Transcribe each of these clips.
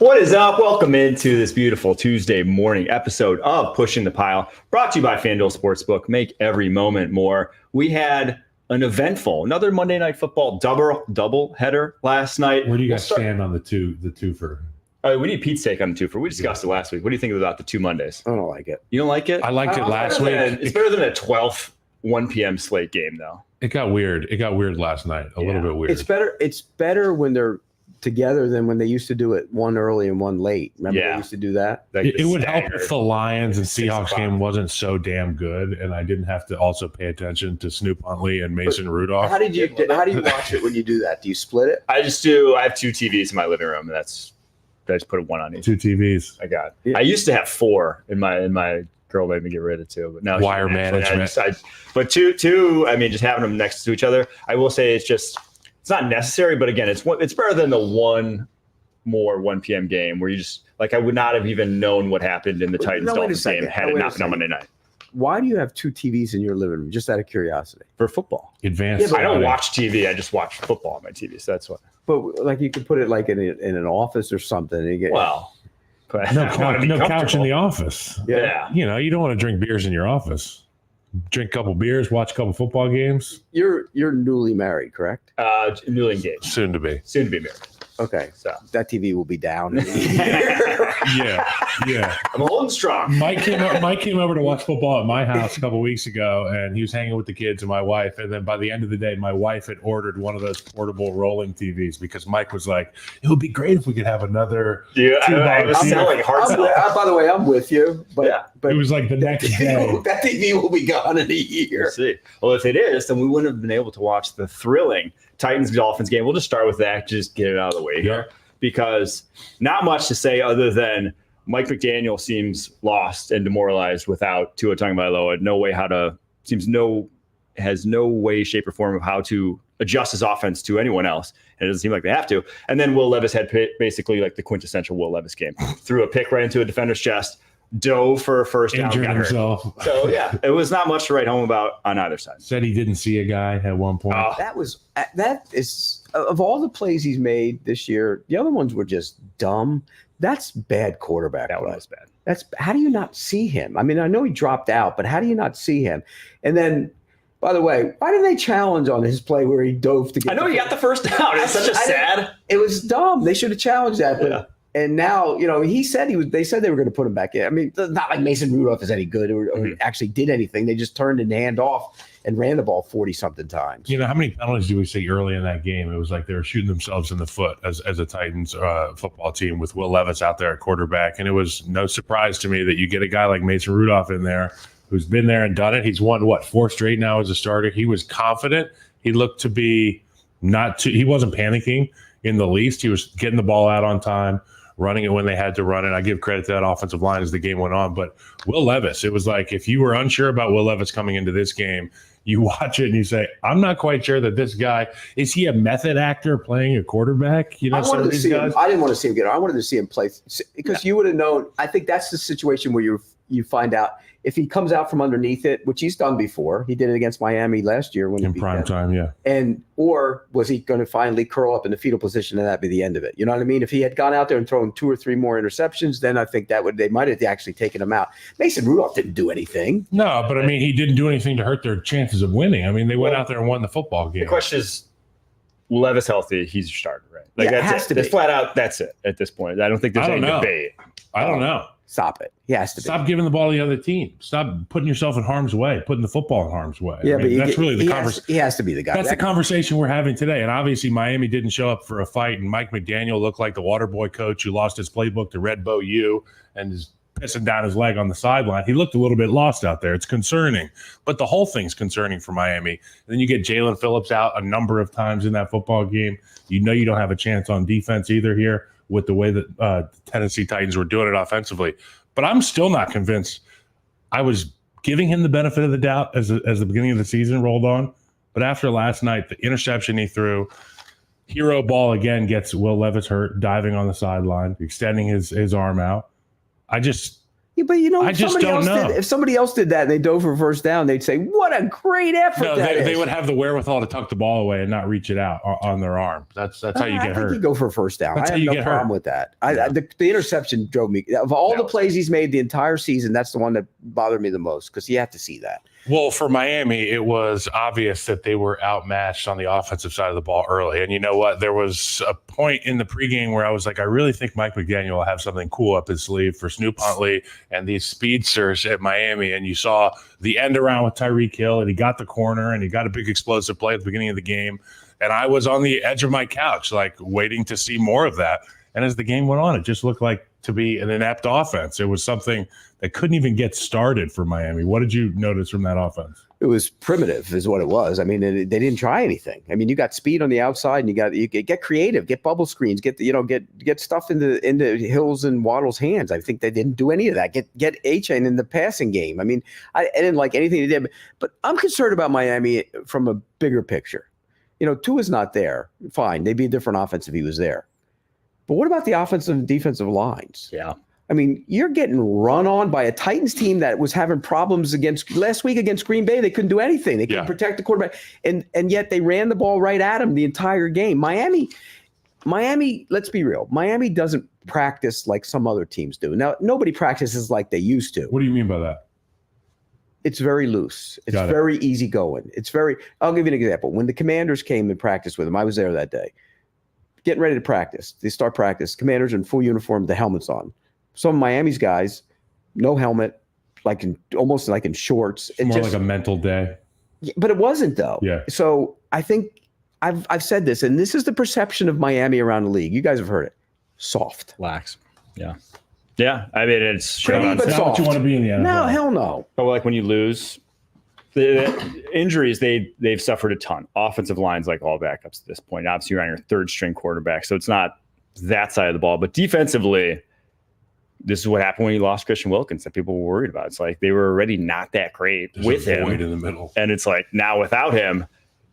What is up? Welcome into this beautiful Tuesday morning episode of Pushing the Pile, brought to you by FanDuel Sportsbook. Make every moment more. We had an eventful, another Monday Night Football double header last night. Where do you guys stand on the twofer? We need Pete's take on the twofer. We discussed it last week. What do you think about the 2 Mondays? I don't like it. You don't like it? I liked it last week. It's better than a 12th 1 p.m. slate game, though. It got weird. It got weird last night. A little bit weird. It's better when they're together than when they used to do it one early and one late. Remember they used to do that? Like it would help if the Lions and Seahawks game wasn't so damn good, and I didn't have to also pay attention to Snoop Huntley and Mason Rudolph. How do you watch it when you do that? Do you split it? I just do. I have 2 TVs in my living room, and I just put one on each. 2 TVs. I got. Yeah. I used to have 4 in my girl made me get rid of 2, but now wire management. But two. I mean, just having them next to each other. I will say it's not necessary, but again, it's better than the 1 p.m. game where you just I would not have even known what happened in the Titans Dolphins game had it not been on Monday night. Why do you have 2 TVs in your living room? Just out of curiosity. For football. Advanced. Yeah, I don't watch TV. I just watch football on my TV. So that's what. But you could put it in an office or something. And you get, no couch in the office. Yeah. You don't want to drink beers in your office. Drink a couple beers, watch a couple football games. You're newly married, correct? Newly engaged. Soon to be married. Okay, so that TV will be down. Yeah. I'm holding strong. Mike came over to watch football at my house a couple weeks ago, and he was hanging with the kids and my wife. And then by the end of the day, my wife had ordered one of those portable rolling TVs because Mike was like, "It would be great if we could have another." Yeah, I was selling hard stuff. By the way, I'm with you, but it was like the next day. That TV will be gone in a year. We'll see. Well, if it is, then we wouldn't have been able to watch the thrilling Titans-Dolphins game. We'll just start with that. Just get it out of the way here. Because not much to say other than Mike McDaniel seems lost and demoralized without Tua Tagovailoa. Has no way, shape, or form of how to adjust his offense to anyone else. And it doesn't seem like they have to. And then Will Levis had basically like the quintessential Will Levis game. Threw a pick right into a defender's chest, dove for a first down. Injured himself. So, it was not much to write home about on either side. Said he didn't see a guy at one point. That is of all the plays he's made this year, the other ones were just dumb. That's bad quarterback play. That one was bad. How do you not see him? I mean, I know he dropped out, but how do you not see him? And then, by the way, why didn't they challenge on his play where he dove to get? I know he got the first down. It's such a sad. It was dumb. They should have challenged that. But, and now, they said they were going to put him back in. I mean, it's not like Mason Rudolph is any good or actually did anything. They just turned and hand off and ran the ball 40-something times. How many penalties do we see early in that game? It was like they were shooting themselves in the foot as a Titans football team with Will Levis out there at quarterback. And it was no surprise to me that you get a guy like Mason Rudolph in there who's been there and done it. He's won, 4 straight now as a starter. He was confident. He looked to be he wasn't panicking in the least. He was getting the ball out on time, running it when they had to run it. I give credit to that offensive line as the game went on. But Will Levis, it was like if you were unsure about Will Levis coming into this game, you watch it and you say, I'm not quite sure that this guy, is he a method actor playing a quarterback? I wanted to see him. I didn't want to see him get on. I wanted to see him play because you would have known. I think that's the situation where you find out if he comes out from underneath it, which he's done before. He did it against Miami last year when in prime time, or was he going to finally curl up in the fetal position and that'd be the end of it? You know what I mean? If he had gone out there and thrown 2 or 3 more interceptions, then I think they might have actually taken him out. Mason Rudolph didn't do anything. No, but I mean, he didn't do anything to hurt their chances of winning. I mean, they went out there and won the football game. The question is, Levis healthy, he's your starter, right? That's it. That's flat out. That's it at this point. I don't think there's any debate. I don't know. Stop it. He has to Stop giving the ball to the other team. Stop putting yourself in harm's way, putting the football in harm's way. Yeah, but that's really the conversation. He has to be the guy. That's the conversation we're having today. And obviously, Miami didn't show up for a fight, and Mike McDaniel looked like the water boy coach who lost his playbook to Red Bow U and is pissing down his leg on the sideline. He looked a little bit lost out there. It's concerning, but the whole thing's concerning for Miami. And then you get Jalen Phillips out a number of times in that football game. You don't have a chance on defense either here with the way that the Tennessee Titans were doing it offensively. But I'm still not convinced. I was giving him the benefit of the doubt as the beginning of the season rolled on. But after last night, the interception he threw, hero ball again gets Will Levis hurt, diving on the sideline, extending his arm out. Yeah, but I just don't know. If somebody else did that and they dove for a first down, they'd say, "What a great effort!" No, they would have the wherewithal to tuck the ball away and not reach it out on their arm. That's how you get hurt. I think you go for a first down. That's I have no problem with that. The interception drove me. Of all the plays he's made the entire season, that's the one that bothered me the most because you have to see that. Well, for Miami, it was obvious that they were outmatched on the offensive side of the ball early. And you know what? There was a point in the pregame where I was like, I really think Mike McDaniel will have something cool up his sleeve for Snoop Huntley and these speedsters at Miami. And you saw the end around with Tyreek Hill, and he got the corner, and he got a big explosive play at the beginning of the game. And I was on the edge of my couch, like waiting to see more of that. And as the game went on, it just looked like to be an inept offense. It was something that couldn't even get started for Miami. What did you notice from that offense? It was primitive is what it was. I mean, they didn't try anything. I mean, you got speed on the outside, and you get creative, get bubble screens, get stuff into Hill's and Waddle's hands. I think they didn't do any of that. Get A-Chain in the passing game. I mean, I didn't like anything they did, but I'm concerned about Miami from a bigger picture. Tua's not there. Fine, they'd be a different offense if he was there. But what about the offensive and defensive lines? Yeah. I mean, you're getting run on by a Titans team that was having problems last week against Green Bay. They couldn't do anything. They couldn't protect the quarterback. And yet they ran the ball right at him the entire game. Miami, let's be real. Miami doesn't practice like some other teams do. Now, nobody practices like they used to. What do you mean by that? It's very loose. It's very easy going. I'll give you an example. When the Commanders came and practiced with him, I was there that day. Getting ready to practice. They start practice. Commanders in full uniform, the helmets on. Some of Miami's guys, no helmet, almost like in shorts. It's more like a mental day. But it wasn't, though. Yeah. So I think I've said this, and this is the perception of Miami around the league. You guys have heard it. Soft. Lax. Yeah. Yeah. I mean, it's pretty, but not soft. what you want to be in the NFL. No, hell no. But like when you lose, the injuries, they've suffered a ton. Offensive lines, like all backups at this point. Obviously, you're on your third string quarterback, so it's not that side of the ball. But defensively, this is what happened when you lost Christian Wilkins that people were worried about. It's like they were already not that great with him. Void in the middle. And it's like now without him,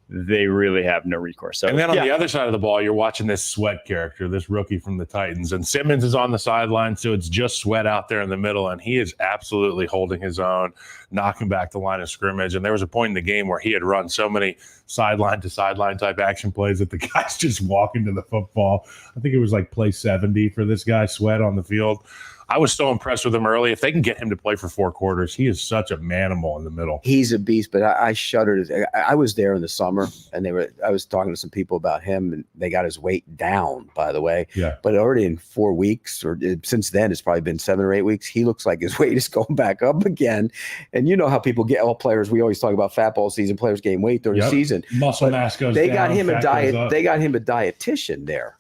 they really have no recourse. So, and then on the other side of the ball, you're watching this Sweat character, this rookie from the Titans. And Simmons is on the sideline, so it's just Sweat out there in the middle. And he is absolutely holding his own, knocking back the line of scrimmage. And there was a point in the game where he had run so many sideline-to-sideline type action plays that the guy's just walking to the football. I think it was like play 70 for this guy, Sweat, on the field. I was so impressed with him early. If they can get him to play for 4 quarters, he is such a manimal in the middle. He's a beast, but I shuddered. I was there in the summer, and I was talking to some people about him, and they got his weight down, by the way. Yeah. But already in 4 weeks, or since then, it's probably been 7 or 8 weeks, he looks like his weight is going back up again. And you know how people get all players. We always talk about fat ball season. Players gain weight during the season. Muscle mass goes down. They got him a dietitian there,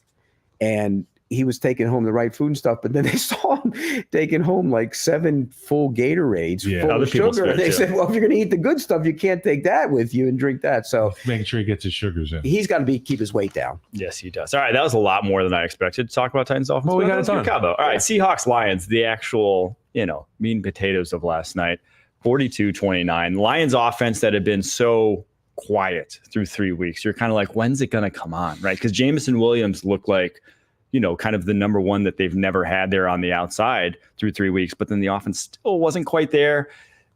and he was taking home the right food and stuff, but then they saw him taking home like 7 full Gatorades full of sugar. They said, well, if you're going to eat the good stuff, you can't take that with you and drink that. So making sure he gets his sugars in. He's got to keep his weight down. Yes, he does. All right, that was a lot more than I expected to talk about Titans offense. Well, we got it done. All right, Seahawks Lions, the actual, meat and potatoes of last night, 42-29. Lions offense that had been so quiet through 3 weeks. You're kind of like, when's it going to come on, right? Because Jameson Williams looked like, kind of the number one that they've never had there on the outside through 3 weeks, but then the offense still wasn't quite there.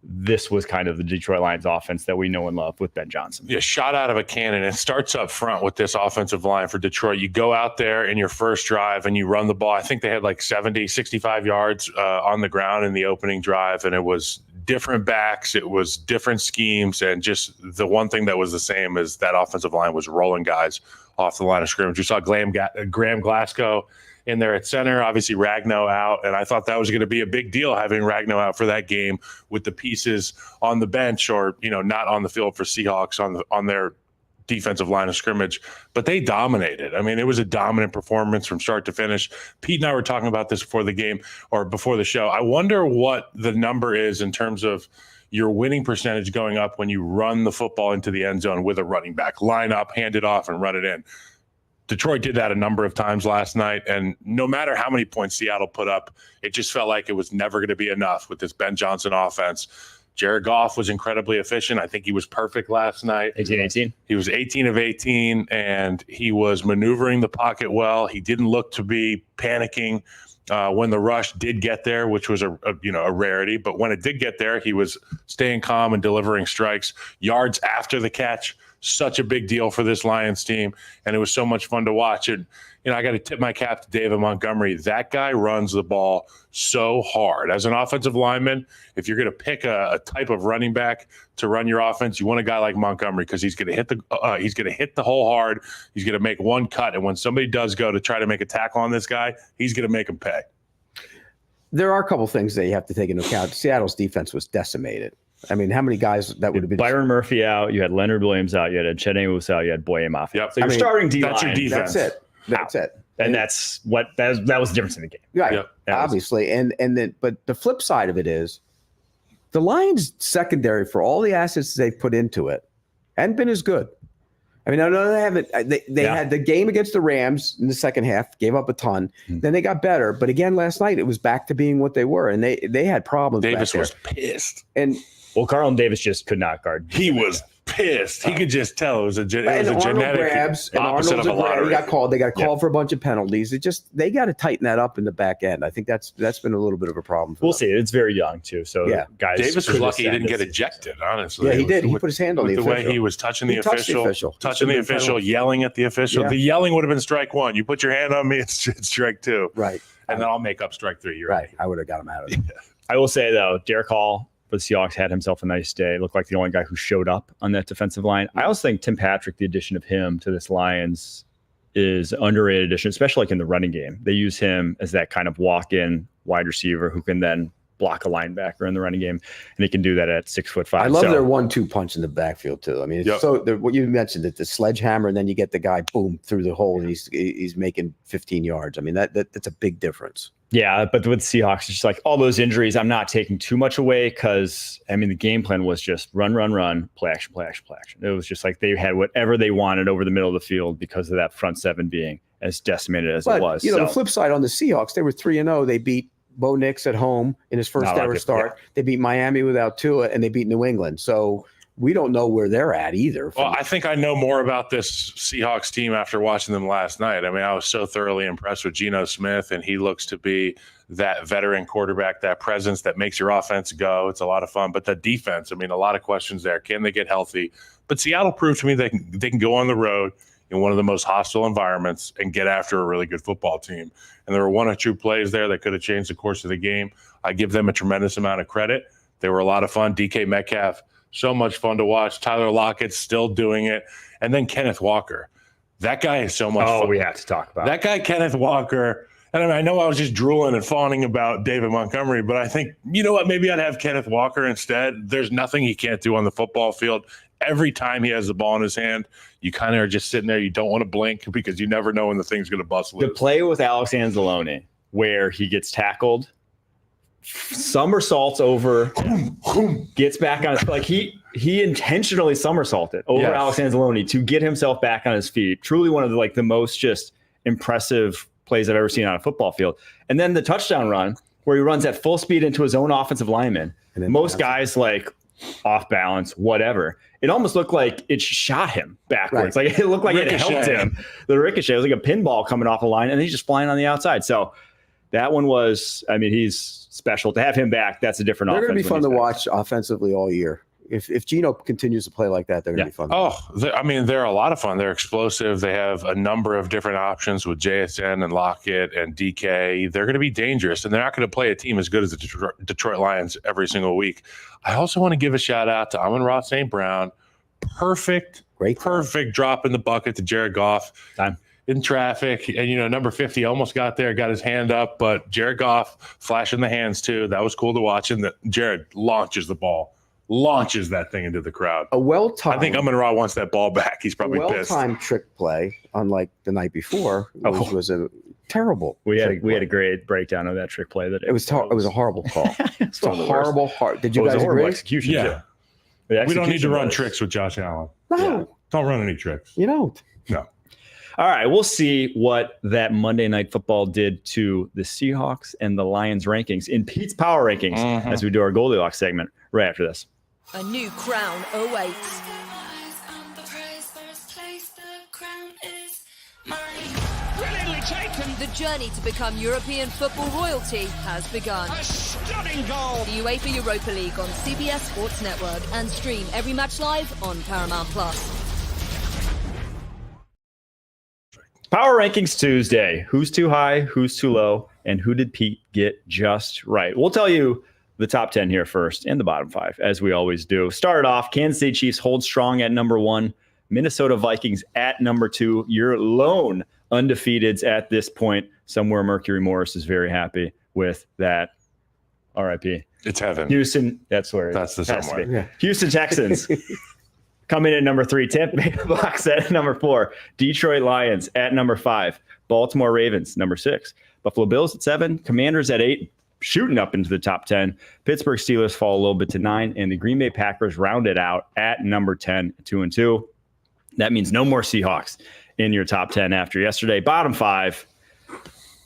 This was kind of the Detroit Lions offense that we know and love with Ben Johnson. Yeah, shot out of a cannon. It starts up front with this offensive line for Detroit. You go out there in your first drive and you run the ball. I think they had like 65 yards on the ground in the opening drive, and it was different backs. It was different schemes, and just the one thing that was the same is that offensive line was rolling guys off the line of scrimmage. We saw Graham Glasgow in there at center, obviously Ragnow out, and I thought that was going to be a big deal having Ragnow out for that game with the pieces on the bench or, not on the field for Seahawks on their defensive line of scrimmage, but they dominated. I mean, it was a dominant performance from start to finish. Pete and I were talking about this before the game or before the show. I wonder what the number is in terms of your winning percentage going up when you run the football into the end zone with a running back. Line up, hand it off, and run it in. Detroit did that a number of times last night, and no matter how many points Seattle put up, it just felt like it was never going to be enough with this Ben Johnson offense. Jared Goff was incredibly efficient. I think he was perfect last night. 18-18. He was 18 of 18, and he was maneuvering the pocket well. He didn't look to be panicking. when the rush did get there, which was a rarity. But when it did get there, he was staying calm and delivering strikes. Yards after the catch, such a big deal for this Lions team, and it was so much fun to watch. And I got to tip my cap to David Montgomery. That guy runs the ball so hard. As an offensive lineman, if you're going to pick a type of running back to run your offense, you want a guy like Montgomery because he's going to hit the hole hard. He's going to make one cut, and when somebody does go to try to make a tackle on this guy, he's going to make him pay. There are a couple things that you have to take into account. Seattle's defense was decimated. I mean, how many guys that would have been? Byron Murphy out. You had Leonard Williams out. You had Chet Amos out. You had Boye Mafe. Yep. So you're starting D-line. That's your defense. That's it. And that was the difference in the game. Right. Yep. Obviously. But the flip side of it is the Lions secondary, for all the assets they've put into it, hadn't been as good. I mean, I know they haven't. They had the game against the Rams in the second half, gave up a ton. Then they got better, but again, last night it was back to being what they were, and they had problems. Davis was pissed, and Carlton Davis just could not guard. He was pissed. He could just tell it was a genetic opposite of a lottery. He got called. They got called for a bunch of penalties. They got to tighten that up in the back end. I think that's been a little bit of a problem. We'll see. It's very young too. So guys, Davis was lucky he didn't get ejected. Honestly, yeah, he did. He put his hand on the official. way he was touching the official, yelling at the official. Yeah. The yelling would have been strike one. You put your hand on me, it's strike two. Right, and then I'll make up strike three. You're right. I would have got him out of it. I will say though, Derek Hall for the Seahawks had himself a nice day. Looked like the only guy who showed up on that defensive line. I also think Tim Patrick, the addition of him to this Lions, is underrated addition, especially like in the running game. They use him as that kind of walk-in wide receiver who can then block a linebacker in the running game, and he can do that at 6'5". I love their 1-2 punch in the backfield too. I mean, it's what you mentioned, that the sledgehammer, and then you get the guy boom through the hole, and he's making 15 yards. I mean, that's a big difference. Yeah, but with Seahawks, it's just like all those injuries, I'm not taking too much away because, I mean, the game plan was just run, play action. It was just like they had whatever they wanted over the middle of the field because of that front seven being as decimated as it was. The flip side on the Seahawks, they were 3-0. They beat Bo Nix at home in his first ever start. Yeah. They beat Miami without Tua, and they beat New England. So we don't know where they're at either. Well, I think I know more about this Seahawks team after watching them last night. I mean, I was so thoroughly impressed with Geno Smith, and he looks to be that veteran quarterback, that presence that makes your offense go. It's a lot of fun. But the defense, I mean, a lot of questions there. Can they get healthy? But Seattle proved to me they can go on the road in one of the most hostile environments and get after a really good football team. And there were one or two plays there that could have changed the course of the game. I give them a tremendous amount of credit. They were a lot of fun. DK Metcalf, so much fun to watch. Tyler Lockett still doing it. And then Kenneth Walker. That guy is so much fun. Oh, we have to talk about that guy, Kenneth Walker. And I know I was just drooling and fawning about David Montgomery, but I think, you know what, maybe I'd have Kenneth Walker instead. There's nothing he can't do on the football field. Every time he has the ball in his hand, you kind of are just sitting there. You don't want to blink because you never know when the thing's going to bust loose. The play with Alex Anzalone where he gets tackled, somersaults over, gets back on his, like he intentionally somersaulted over Alex Anzalone to get himself back on his feet. Truly one of the most just impressive plays I've ever seen on a football field. And then the touchdown run where he runs at full speed into his own offensive lineman. And most guys off balance, whatever. It almost looked like it shot him backwards. Right. Like it looked like it helped him. The ricochet was like a pinball coming off the line, and he's just flying on the outside. So that one was, I mean, he's special. To have him back, that's a different offense. They're going to be fun to watch offensively all year. If Geno continues to play like that, they're going to be fun. I mean, they're a lot of fun. They're explosive. They have a number of different options with JSN and Lockett and DK. They're going to be dangerous, and they're not going to play a team as good as the Detroit Lions every single week. I also want to give a shout out to Amon-Ra St. Brown. Perfect drop in the bucket to Jared Goff. In traffic, and number 50 almost got there, got his hand up, but Jared Goff flashing the hands too. That was cool to watch. And Jared launches the ball, launches that thing into the crowd. I think Amon-Ra wants that ball back. He's probably pissed. Well-timed trick play, unlike the night before, which was a terrible. We had a great breakdown of that trick play. That it was a horrible call. It's a horrible. Did you guys agree? Horrible execution? Yeah. We don't need to run tricks with Josh Allen. No, don't run any tricks. You don't. No. All right, we'll see what that Monday Night Football did to the Seahawks and the Lions rankings in Pete's Power Rankings as we do our Goldilocks segment right after this. A new crown awaits. Brilliantly taken The journey to become European football royalty has begun. A stunning goal. The UEFA Europa League on CBS Sports Network and stream every match live on Paramount+. Power Rankings Tuesday. Who's too high, who's too low, and who did Pete get just right? We'll tell you the top 10 here first and the bottom 5, as we always do. Started off, Kansas City Chiefs hold strong at number 1. Minnesota Vikings at number 2. Your lone undefeateds at this point. Somewhere Mercury Morris is very happy with that. RIP. It's heaven. Houston, that's where That's the it has to somewhere. be. Yeah. Houston Texans come in at number 3. Tampa Bay Bucks at number 4. Detroit Lions at number 5. Baltimore Ravens, number 6. Buffalo Bills at 7. Commanders at 8. Shooting up into the top 10. Pittsburgh Steelers fall a little bit to 9. And the Green Bay Packers round it out at number 10, 2-2. That means no more Seahawks in your top 10 after yesterday. Bottom 5.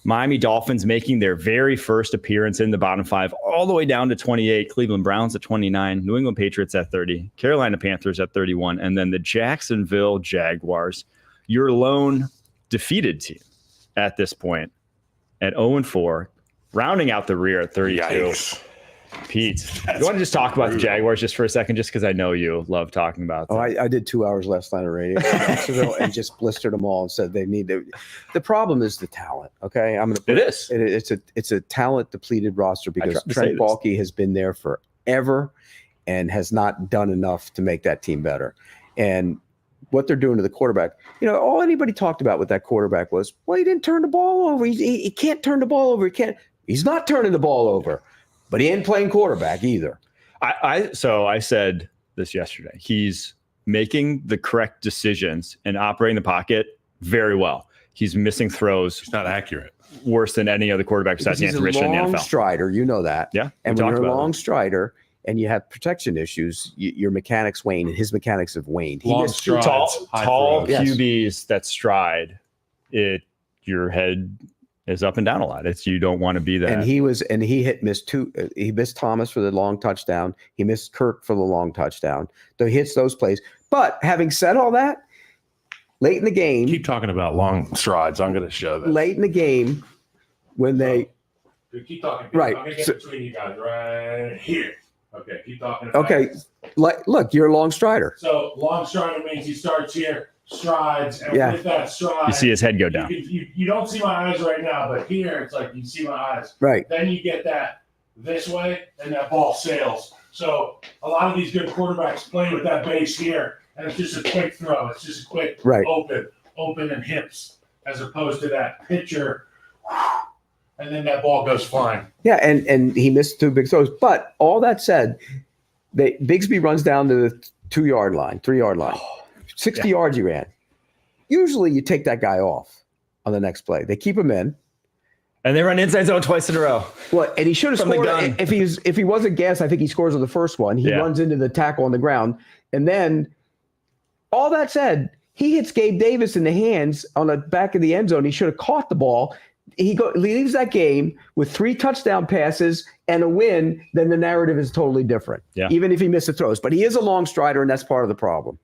Miami Dolphins making their very first appearance in the bottom 5, all the way down to 28. Cleveland Browns at 29. New England Patriots at 30. Carolina Panthers at 31. And then the Jacksonville Jaguars, your lone defeated team at this point at 0-4, rounding out the rear at 32. Yikes. Pete, you want to just talk about the Jaguars just for a second, just because I know you love talking about them. Oh, I did 2 hours last night of radio in Jacksonville and just blistered them all and said they need to. The problem is the talent. Okay, It is. It's a talent depleted roster because tried to say Trent this. Baalke has been there forever and has not done enough to make that team better. And what they're doing to the quarterback, all anybody talked about with that quarterback was, well, he didn't turn the ball over. He can't turn the ball over. He's not turning the ball over. But he ain't playing quarterback either. So I said this yesterday. He's making the correct decisions and operating the pocket very well. He's missing throws. It's not accurate. Worse than any other quarterback besides He's Anthony a Richardson in the long NFL. strider, you know that. Yeah, And we when talked you're a about long it. strider and you have protection issues, your mechanics wane, and his mechanics have waned. He Long missed strides, high Tall throws. Yes. QBs that stride, your head is up and down a lot. You don't want to be that. And he missed he missed Thomas for the long touchdown. He missed Kirk for the long touchdown. So he hits those plays. But having said all that, late in the game, Keep talking about long strides. I'm going to show that. late in the game, when they Keep talking. Right. I'm going to get So- between you guys right here. Okay, keep talking. okay, look, you're a long strider. So long strider means he starts here, strides, and Yeah. with that stride, you see his head go down. You don't see my eyes right now, but here it's like you see my eyes. Right. Then you get that this way, and that ball sails. So a lot of these good quarterbacks play with that base here, and it's just a quick throw. It's just a quick Right. open and hips, as opposed to that pitcher, and then that ball goes flying. Yeah, and he missed 2 big throws. But all that said, Bigsby runs down to the 2-yard line, 3-yard line. 60 yards he ran. Usually you take that guy off on the next play. They keep him in. And they run inside zone twice in a row. Well, and he should have From the scored. gun. If he wasn't gassed, I think he scores on the first one. He Yeah. runs into the tackle on the ground. And then all that said, he hits Gabe Davis in the hands on the back of the end zone. He should have caught the ball. He leaves that game with 3 touchdown passes and a win, then the narrative is totally different. Yeah. Even if he missed the throws. But he is a long strider, and that's part of the problem.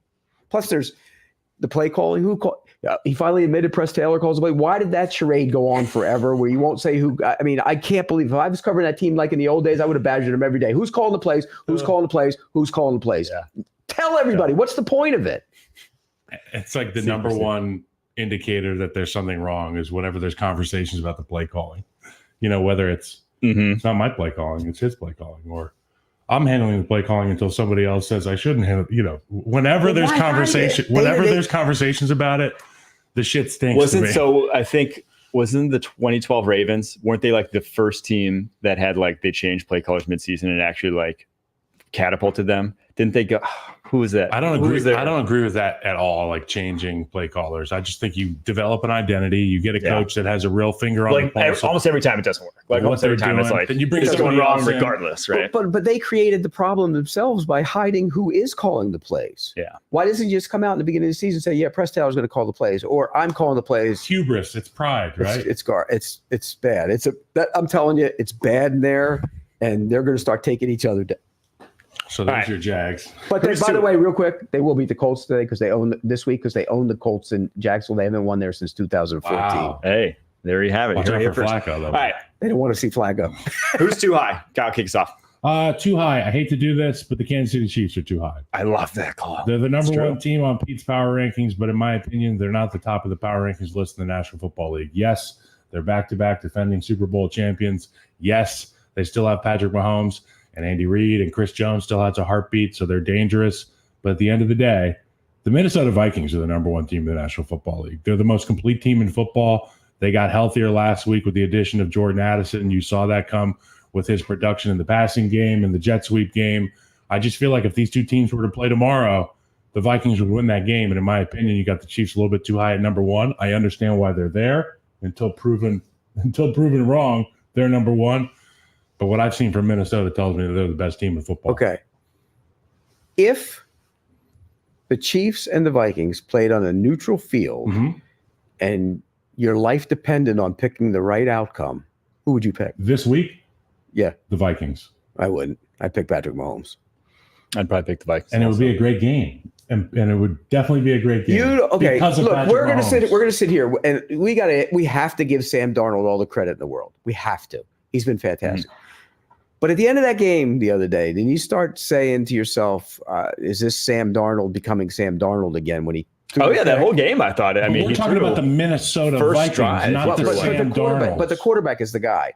Plus, there's the play calling. He finally admitted Press Taylor calls the play. Why did that charade go on forever where you won't say who? I mean, I can't believe if I was covering that team like in the old days, I would have badgered him every day. Who's calling the plays? Who's calling the plays? Who's calling the plays? Yeah. Tell everybody. What's the point of it? It's like the number one indicator that there's something wrong is whenever there's conversations about the play calling. Whether it's not my play calling, it's his play calling, or I'm handling the play calling until somebody else says I shouldn't handle. Whenever there's why hide conversation, it? there's conversations about it, the shit stinks to me. I think wasn't the 2012 Ravens, weren't they like the first team that had they changed play colors midseason and actually catapulted them? Didn't they go? Who was that? I don't Who agree. was there? I don't agree with that at all. Changing play callers. I just think you develop an identity. You get a coach that has a real finger on the pulse. Almost every time it doesn't work. what Almost every they're time it's doing. Then you bring it's going somebody wrong else in. regardless, right? But they created the problem themselves by hiding who is calling the plays. Yeah. Why doesn't he just come out in the beginning of the season and say, yeah, Press Taylor's going to call the plays, or I'm calling the plays? It's hubris. It's pride, right? It's bad. I'm telling you, it's bad in there, and they're going to start taking each other down. So there's right. your Jags. But by the way, real quick, they will beat the Colts today because they own this week because they own the Colts in Jacksonville. They haven't won there since 2014. Wow. Hey, There you have it. Watch You're out here for first. Flacco, though. All right. They don't want to see Flacco. Who's too high? Kyle, kick us off. Too high. I hate to do this, but the Kansas City Chiefs are too high. I love that call. They're the number one team on Pete's power rankings, but in my opinion, they're not the top of the power rankings list in the National Football League. Yes, they're back-to-back defending Super Bowl champions. Yes, they still have Patrick Mahomes and Andy Reid, and Chris Jones still has a heartbeat, so they're dangerous. But at the end of the day, the Minnesota Vikings are the number one team in the National Football League. They're the most complete team in football. They got healthier last week with the addition of Jordan Addison. You saw that come with his production in the passing game and the jet sweep game. I just feel like if these two teams were to play tomorrow, the Vikings would win that game. And in my opinion, you got the Chiefs a little bit too high at number one. I understand why they're there until proven wrong. They're number one. But what I've seen from Minnesota tells me that they're the best team in football. Okay. If the Chiefs and the Vikings played on a neutral field and your life depended on picking the right outcome, who would you pick? This week, Yeah, the Vikings. I wouldn't. I'd pick Patrick Mahomes. I'd probably pick the Vikings. And it would be a great game. And it would definitely be a great game. Okay, because of look, Patrick we're Mahomes. gonna sit here and we have to give Sam Darnold all the credit in the world. We have to. He's been fantastic. But at the end of that game the other day, then you start saying to yourself, is this Sam Darnold becoming Sam Darnold again when he Oh, yeah, that whole game, I thought. I mean, we're talking about the Minnesota first Vikings, drive. not the Sam Darnold. But the quarterback is the guy.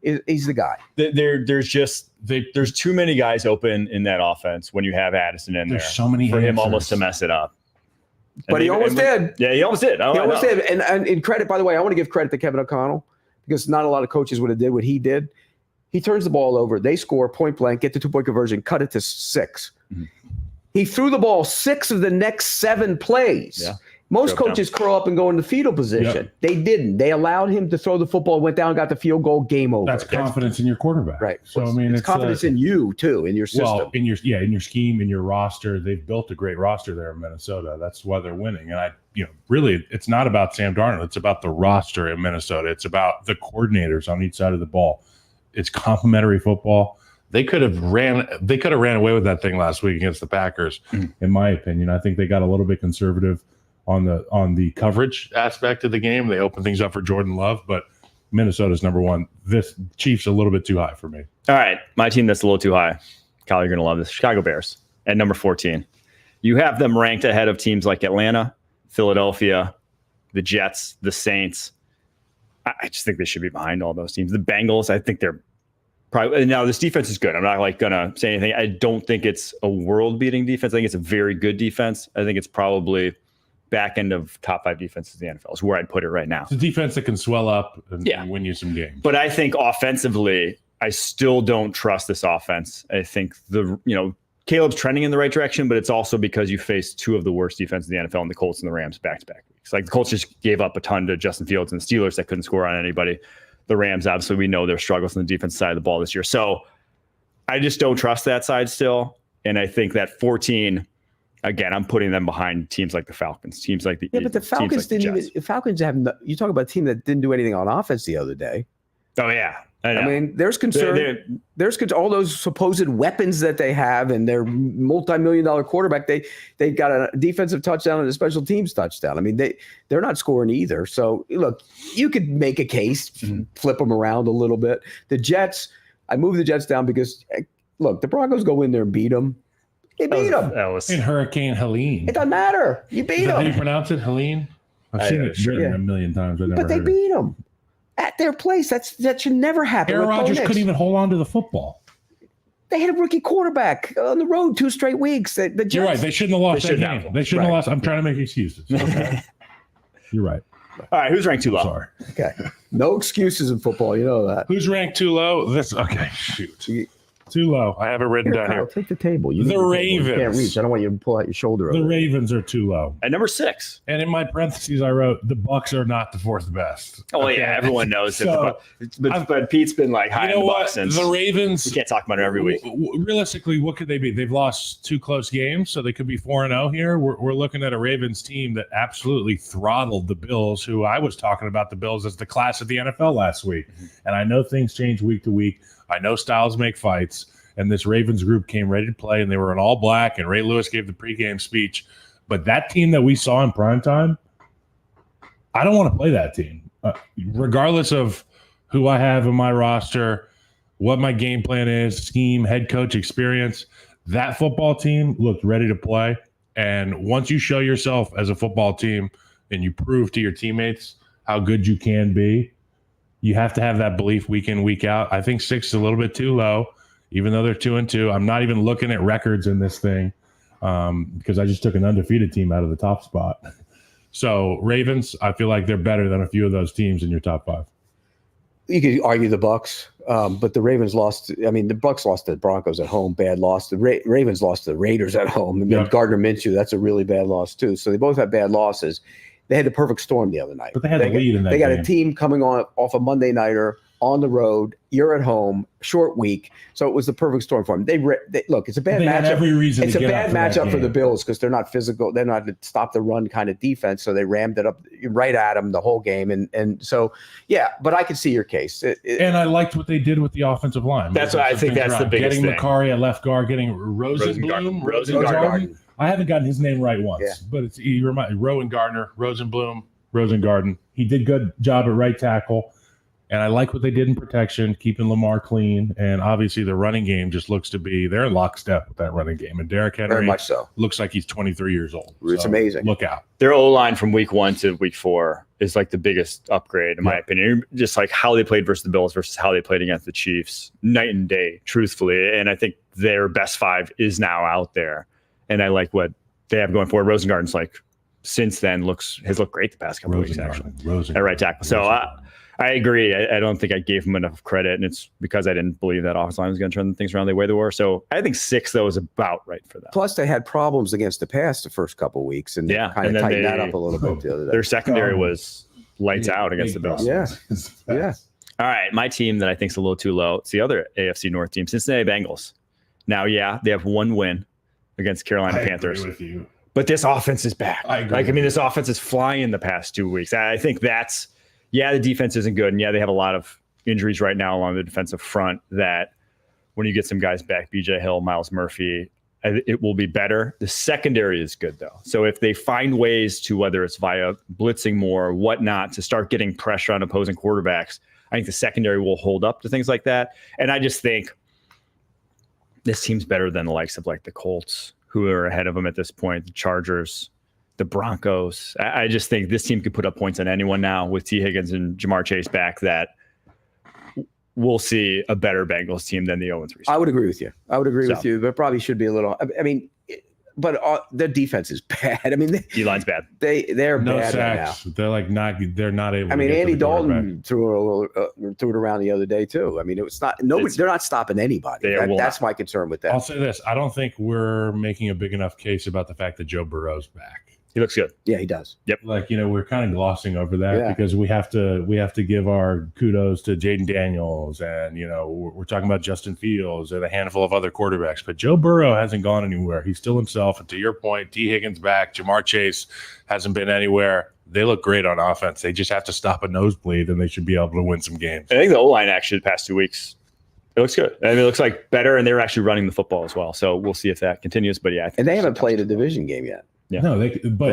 He's the guy. There's too many guys open in that offense when you have Addison in there. There's so many for him answers. almost to mess it up. But he almost did. Yeah, he almost did. He almost did. And in credit, by the way, I want to give credit to Kevin O'Connell because not a lot of coaches would have did what he did. He turns the ball over. They score point blank, get the 2-point conversion, cut it to 6. He threw the ball 6 of the next 7 plays. Yeah. Most coaches curl up and go into fetal position. Yep. They didn't. They allowed him to throw the football, went down, got the field goal, game over. That's confidence in your quarterback. Right. So, I mean, it's confidence in you, too, in your system. Well, in your scheme, in your roster. They've built a great roster there in Minnesota. That's why they're winning. And really, it's not about Sam Darnold. It's about the roster in Minnesota. It's about the coordinators on each side of the ball. It's complementary football. They could have ran away with that thing last week against the Packers, in my opinion. I think they got a little bit conservative on the coverage aspect of the game. They opened things up for Jordan Love, but Minnesota's number one. This Chiefs a little bit too high for me. All right, my team that's a little too high. Kyle, you're going to love this. Chicago Bears at number 14. You have them ranked ahead of teams like Atlanta, Philadelphia, the Jets, the Saints. I just think they should be behind all those teams. The Bengals, I think they're probably, now this defense is good. I'm not going to say anything. I don't think it's a world-beating defense. I think it's a very good defense. I think it's probably back end of top 5 defenses in the NFL is where I'd put it right now. It's a defense that can swell up and win you some games. But I think offensively, I still don't trust this offense. I think Caleb's trending in the right direction, but it's also because you face 2 of the worst defenses in the NFL, and the Colts and the Rams back-to-back weeks. Like the Colts just gave up a ton to Justin Fields and the Steelers that couldn't score on anybody. The Rams, obviously, we know their struggles on the defensive side of the ball this year. So I just don't trust that side still. And I think that 14, again, I'm putting them behind teams like the Falcons, teams like the but the Falcons the Falcons you talk about a team that didn't do anything on offense the other day. Oh, yeah. I mean, there's concern. There's all those supposed weapons that they have, and their multi-million-dollar quarterback. They got a defensive touchdown and a special teams touchdown. I mean, they're not scoring either. So look, you could make a case, flip them around a little bit. The Jets, I moved the Jets down because look, the Broncos go in there and beat them. They beat them. That was in Hurricane Helene. It doesn't matter. You beat them. How do you pronounce it? Helene? I've seen it written a million times. But they beat them at their place. That should never happen. Aaron Rodgers couldn't even hold on to the football. They had a rookie quarterback on the road 2 straight weeks. The Jets, You're right. They shouldn't have lost that game. They shouldn't have lost. I'm trying to make excuses. Okay. You're right. All right. Who's ranked too low? Sorry. Okay. No excuses in football. You know that. Who's ranked too low? Shoot. Too low. I have it written down here. Take the table. The Ravens. You can't reach. I don't want you to pull out your shoulder. The Ravens are too low. At number 6. And in my parentheses, I wrote, the Bucs are not the 4th best. Oh, yeah. Everyone knows it. But Pete's been like high in the Bucs since. The Ravens. We can't talk about it every week. Realistically, what could they be? They've lost 2 close games, so they could be 4-0 here. We're looking at a Ravens team that absolutely throttled the Bills, who I was talking about the Bills as the class of the NFL last week. And I know things change week to week. I know styles make fights. And this Ravens group came ready to play, and they were in all black, and Ray Lewis gave the pregame speech. But that team that we saw in primetime, I don't want to play that team. regardless of who I have in my roster, what my game plan is, scheme, head coach experience, that football team looked ready to play. And once you show yourself as a football team and you prove to your teammates how good you can be, you have to have that belief week in, week out. I think 6 is a little bit too low, even though they're 2-2. I'm not even looking at records in this thing because I just took an undefeated team out of the top spot. So Ravens, I feel like they're better than a few of those teams in your top 5. You could argue the Bucks, but the Ravens lost. I mean, the Bucks lost to the Broncos at home, bad loss. The Ravens lost to the Raiders at home. And then Gardner Minshew, that's a really bad loss too. So they both have bad losses. They had the perfect storm the other night. But they had the lead in that They got game. a team coming off a Monday nighter on the road. You're at home, short week, so it was the perfect storm for them. They look, it's a bad They had matchup. every reason It's to a get bad up for that matchup for the game. Bills because they're not physical. They're not a stop the run kind of defense, so they rammed it up right at them the whole game. And so, yeah, but I can see your case. And I liked what they did with the offensive line. That's what I think that's the biggest getting thing. Macari at left guard, getting Rosenblum. Rosengarten. I haven't gotten his name right once, Yeah. but it's Rowan Gardner, Rosenblum, Rosengarten. He did good job at right tackle. And I like what they did in protection, keeping Lamar clean. And obviously the running game just looks to be, they're in lockstep with that running game. And Derrick Henry very much so. looks like he's 23 years old. It's So amazing. Look out. Their O-line from week 1 to week 4 is like the biggest upgrade, in my opinion. Just like how they played versus the Bills versus how they played against the Chiefs, night and day, truthfully. And I think their best 5 is now out there. And I like what they have going forward. Rosengarten's like, since then, has looked great the past couple of weeks, actually, at right tackle. So I agree. I don't think I gave him enough credit, and it's because I didn't believe that offensive line was going to turn things around the way they were. So I think 6, though, is about right for them. Plus, they had problems against the pass the first couple of weeks, and Yeah, kind and of then tightened that up a little bit the other day. Their secondary was lights out against the Bills. Yeah. Yeah. All right, my team that I think is a little too low. It's the other AFC North team, Cincinnati Bengals. Now, yeah, they have 1 win against Carolina Panthers. Agree with you. But this offense is back. I agree. This offense is flying the past 2 weeks. I think that's, the defense isn't good. And they have a lot of injuries right now along the defensive front that when you get some guys back, BJ Hill, Miles Murphy, it will be better. The secondary is good, though. So if they find ways to, whether it's via blitzing more or whatnot, to start getting pressure on opposing quarterbacks, I think the secondary will hold up to things like that. And I just think this team's better than the likes of like the Colts, who are ahead of them at this point, the Chargers, the Broncos. I just think this team could put up points on anyone now with T. Higgins and Jamar Chase back, that we'll see a better Bengals team than the 0-3. I would agree with you. But it probably should be a little. I mean, but their defense is bad. I mean, D-line's bad. They're No bad sacks. right They're like they're not able. now. I mean, to get Andy to the quarterback. Dalton threw it around the other day too. I mean, it was not nobody. They're not stopping anybody. That's my concern with that. I'll say this: I don't think we're making a big enough case about the fact that Joe Burrow's back. He looks good. Yeah, he does. Yep. Like, we're kind of glossing over that because we have to give our kudos to Jaden Daniels, and we're talking about Justin Fields and a handful of other quarterbacks, but Joe Burrow hasn't gone anywhere. He's still himself. And to your point, T. Higgins back, Jamar Chase hasn't been anywhere. They look great on offense. They just have to stop a nosebleed, and they should be able to win some games. I think the O-line actually the past 2 weeks, it looks good. I mean, it looks like better, and they're actually running the football as well. So we'll see if that continues. But yeah, I think And they haven't played a division game yet. Yeah. No, they could we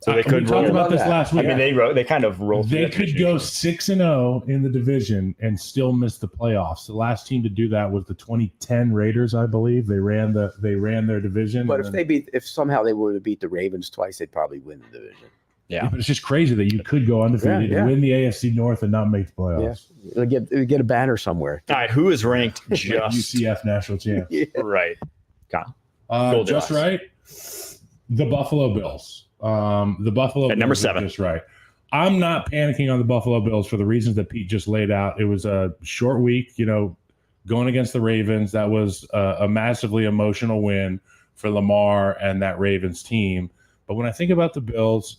talked about this that. last week. I mean, they kind of rolled. They could go 6-0 in the division and still miss the playoffs. The last team to do that was the 2010 Raiders, I believe. They ran their division. But if somehow they were to beat the Ravens twice, they'd probably win the division. Yeah. But it's just crazy that you could go undefeated, win the AFC North, and not make the playoffs. Yeah, get a banner somewhere. All right, who is ranked just UCF national champ. right? Kyle. Just right. The Buffalo Bills. The Buffalo at number Bills 7. Just right. I'm not panicking on the Buffalo Bills for the reasons that Pete just laid out. It was a short week, going against the Ravens. That was a massively emotional win for Lamar and that Ravens team. But when I think about the Bills,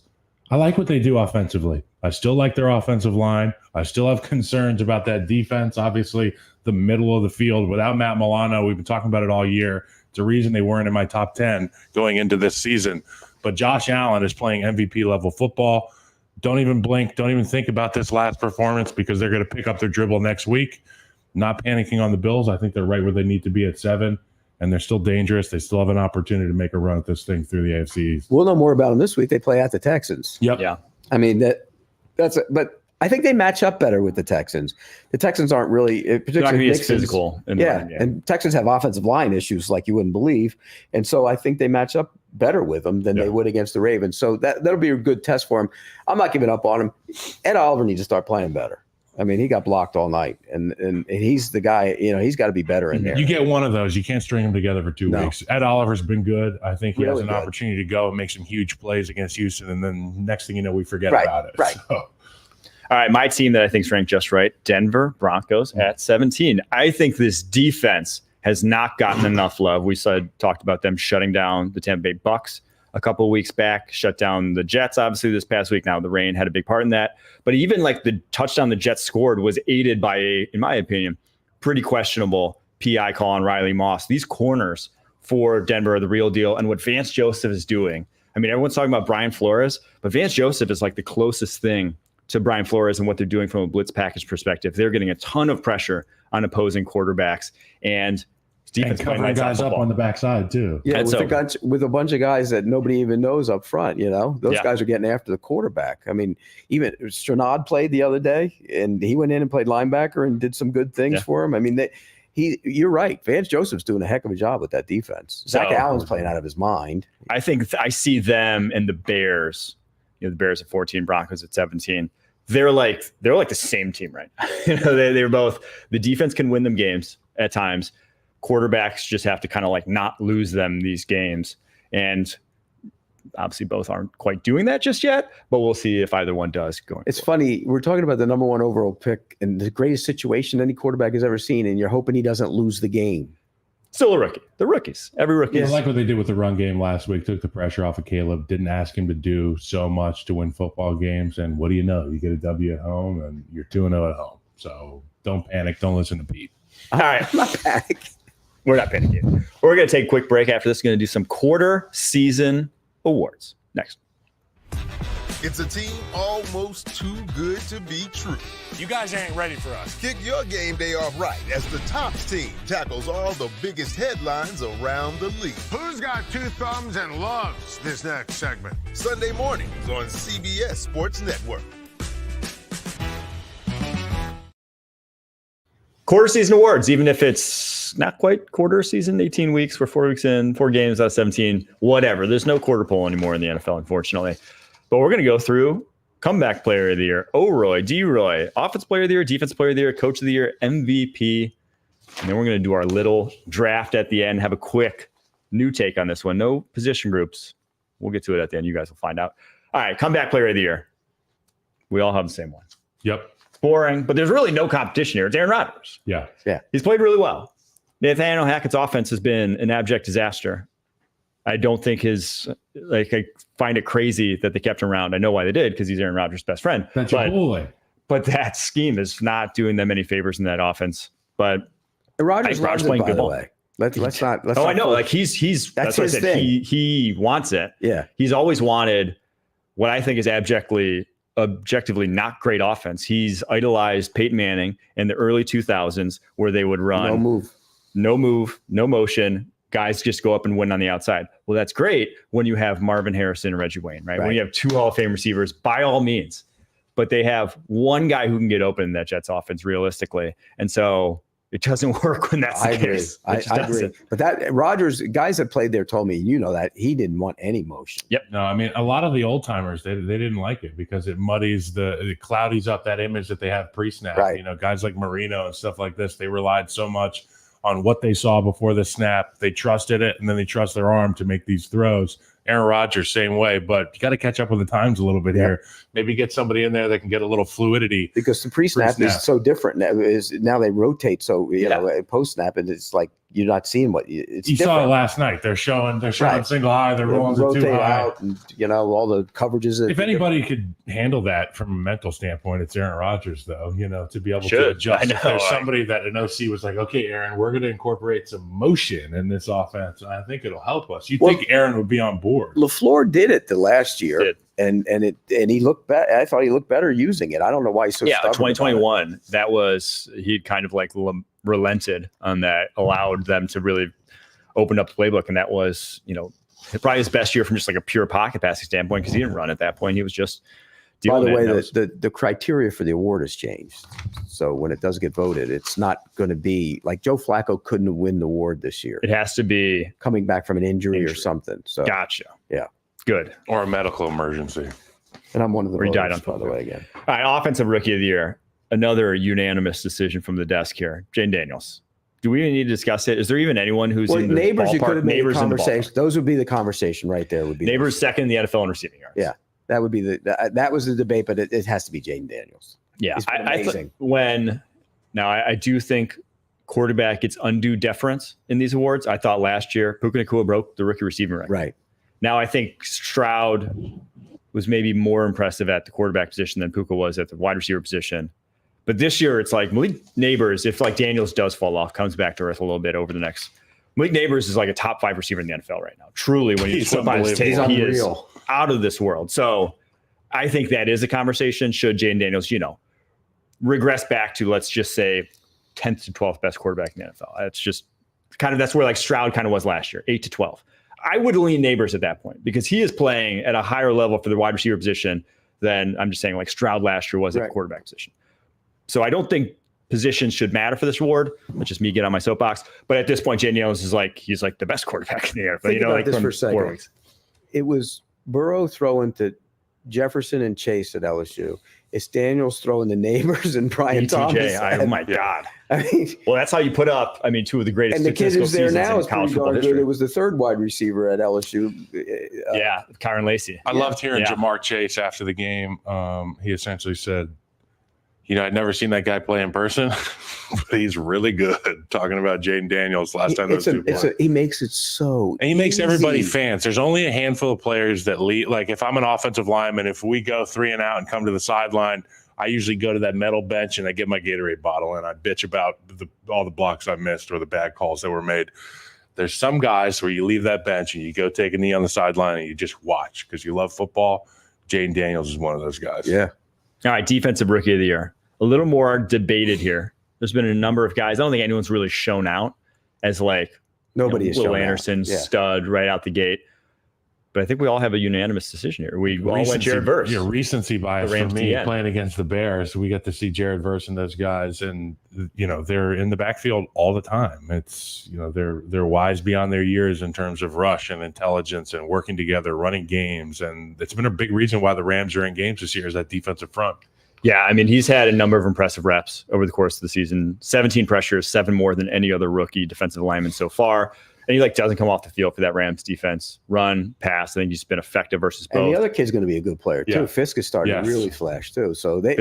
I like what they do offensively. I still like their offensive line. I still have concerns about that defense. Obviously, the middle of the field without Matt Milano, we've been talking about it all year. It's a reason they weren't in my top 10 going into this season. But Josh Allen is playing MVP level football. Don't even blink. Don't even think about this last performance because they're going to pick up their dribble next week. Not panicking on the Bills. I think they're right where they need to be at 7, and they're still dangerous. They still have an opportunity to make a run at this thing through the AFC East. We'll know more about them this week. They play at the Texans. Yep. Yeah. I mean, but I think they match up better with the Texans. The Texans aren't really They're not going to particularly be as Nixon's- physical. Yeah, and Texans have offensive line issues like you wouldn't believe, and so I think they match up better with them than they would against the Ravens. So that'll be a good test for him. I'm not giving up on him. Ed Oliver needs to start playing better. I mean, he got blocked all night, and he's the guy. He's got to be better in there. You get one of those. You can't string them together for 2 weeks. Ed Oliver's been good. I think he has an opportunity to go and make some huge plays against Houston, and then next thing you know, we forget about it. Right. So. All right, my team that I think is ranked just right, Denver Broncos at 17. I think this defense has not gotten enough love. We talked about them shutting down the Tampa Bay Bucks a couple of weeks back, shut down the Jets, obviously, this past week. Now, the rain had a big part in that. But even like the touchdown the Jets scored was aided by in my opinion, pretty questionable PI call on Riley Moss. These corners for Denver are the real deal. And what Vance Joseph is doing, I mean, everyone's talking about Brian Flores, but Vance Joseph is like the closest thing to Brian Flores and what they're doing from a blitz package perspective. They're getting a ton of pressure on opposing quarterbacks and defense covering guys up on the backside too. Yeah, with a bunch of guys that nobody even knows up front. Those guys are getting after the quarterback. I mean, even Stranad played the other day, and he went in and played linebacker and did some good things for him. I mean, you're right. Vance Joseph's doing a heck of a job with that defense. Zach Allen's playing out of his mind. I think I see them and the Bears. The Bears at 14, Broncos at 17. They're like the same team, right? They're both. The defense can win them games at times. Quarterbacks just have to kind of like not lose them these games, and obviously both aren't quite doing that just yet. But we'll see if either one does. It's funny, we're talking about the number 1 overall pick and the greatest situation any quarterback has ever seen, and you're hoping he doesn't lose the game. Still a rookie. The rookies. Every rookie. I like what they did with the run game last week. Took the pressure off of Caleb. Didn't ask him to do so much to win football games. And what do you know? You get a W at home, and you're 2-0 at home. So don't panic. Don't listen to Pete. All right. I'm not panicking. We're not panicking. We're going to take a quick break after this. We're going to do some quarter season awards. Next. It's a team almost too good to be true. You guys ain't ready for us. Kick your game day off right as the Tops team tackles all the biggest headlines around the league. Who's got 2 thumbs and loves this next segment? Sunday mornings on CBS Sports Network. Quarter season awards, even if it's not quite quarter season, 18 weeks, we're 4 weeks in, 4 games out of 17, whatever. There's no quarter poll anymore in the NFL, unfortunately. But we're going to go through comeback player of the year, O-Roy, D-Roy, offense player of the year, defense player of the year, coach of the year, MVP. And then we're going to do our little draft at the end, have a quick new take on this one. No position groups. We'll get to it at the end. You guys will find out. All right, comeback player of the year. We all have the same one. Yep. It's boring, but there's really no competition here. It's Aaron Rodgers. Yeah. He's played really well. Nathaniel Hackett's offense has been an abject disaster. I don't think I find it crazy that they kept him around. I know why they did, because he's Aaron Rodgers' best friend. That's your boy. But that scheme is not doing them any favors in that offense. But Rodgers loves it, playing by good the ball. way. Let's not. I know. Like he's that's what his I said. thing. He wants it. Yeah. He's always wanted what I think is objectively not great offense. He's idolized Peyton Manning in the early 2000s, where they would run no move, no motion. Guys just go up and win on the outside. Well, that's great when you have Marvin Harrison and Reggie Wayne, right? When you have 2 Hall of Fame receivers, by all means. But they have one guy who can get open in that Jets offense realistically. And so it doesn't work when that's the case. I agree. But that Rodgers, guys that played there told me, that he didn't want any motion. Yep. No, I mean, a lot of the old timers, they didn't like it because it muddies it cloudies up that image that they have pre-snap. Right. Guys like Marino and stuff like this, they relied so much on what they saw before the snap. They trusted it, and then they trust their arm to make these throws. Aaron Rodgers, same way, but you got to catch up with the times a little bit here. Maybe get somebody in there that can get a little fluidity. Because the pre-snap is so different. Now they rotate, so post-snap, and it's like you're not seeing what it's. You saw it last night. They're showing single high. They're rolling to 2 high. Out, and all the coverages. If anybody could handle that from a mental standpoint, it's Aaron Rodgers, though. To be able to adjust. If there's somebody that an OC was like, okay, Aaron, we're going to incorporate some motion in this offense. I think it'll help us. You'd think Aaron would be on board. LaFleur did it the last year. And he looked better. I thought he looked better using it. I don't know why he's so stubborn. 2021. That was he'd kind of like relented on that, allowed them to really open up the playbook, and that was probably his best year from just like a pure pocket passing standpoint, because he didn't run at that point. He was just By the way, knows. the criteria for the award has changed. So when it does get voted, it's not going to be like Joe Flacco couldn't win the award this year. It has to be coming back from an injury or something. So gotcha. Yeah. Good. Or a medical emergency. And I'm one of the Or he died voters, on by the way, again. All right, offensive rookie of the year. Another unanimous decision from the desk here. Jane Daniels. Do we even need to discuss it? Is there even anyone who's in the Neighbors? ballpark? You could have made Neighbors a in the conversation. Those would be the conversation right there. Would be Neighbors second in the NFL in receiving yards. Yeah, that would be that was the debate, but it has to be Jaden Daniels. Yeah, amazing. I do think quarterback gets undue deference in these awards. I thought last year Puka Nacua broke the rookie receiving record. Right. Now I think Stroud was maybe more impressive at the quarterback position than Puka was at the wide receiver position. But this year, it's like Malik Neighbors, if like Daniels does fall off, comes back to earth a little bit over the next. Malik Neighbors is like a top 5 receiver in the NFL right now. Truly, when you flip on his tape, he is out of this world. So I think that is a conversation. Should Jaden Daniels, regress back to, let's just say, 10th to 12th best quarterback in the NFL? That's just that's where like Stroud kind of was last year, 8 to 12. I would lean Neighbors at that point because he is playing at a higher level for the wide receiver position than I'm just saying like Stroud last year was at the quarterback position. So I don't think positions should matter for this award. That's just me get on my soapbox. But at this point, Jaden Daniels is he's like the best quarterback in the NFL. Think about this from for a second. 4 weeks. It was Burrow throwing to Jefferson and Chase at LSU. It's Daniels throwing to Neighbors and Brian Thomas. Oh my God. I mean, well, that's how you put up, two of the greatest. And the kid who's there now is college pretty football darn history. good. It was the third wide receiver at LSU. Kyron Lacey. I loved hearing Jamar Chase after the game. He essentially said, I'd never seen that guy play in person, but he's really good. Talking about Jaden Daniels last time those two played. He makes it so And he makes easy. everybody fans. There's only a handful of players that lead. Like if I'm an offensive lineman, if we go 3 and out and come to the sideline, I usually go to that metal bench and I get my Gatorade bottle and I bitch about all the blocks I missed or the bad calls that were made. There's some guys where you leave that bench and you go take a knee on the sideline and you just watch because you love football. Jaden Daniels is one of those guys. Yeah. All right, defensive rookie of the year. A little more debated here. There's been a number of guys. I don't think anyone's really shown out as like nobody is Will shown Anderson out. Yeah. stud right out the gate. But I think we all have a unanimous decision here. We all went Jared Verse. Yeah, recency bias for me playing against the Bears. We got to see Jared Verse and those guys, and they're in the backfield all the time. It's they're wise beyond their years in terms of rush and intelligence and working together, running games, and it's been a big reason why the Rams are in games this year is that defensive front. Yeah, he's had a number of impressive reps over the course of the season. 17 pressures, 7 more than any other rookie defensive lineman so far. And he doesn't come off the field for that Rams defense. Run, pass. I think he's been effective versus both. And the other kid's going to be a good player too. Yeah. Fisk is starting to really flash too. So they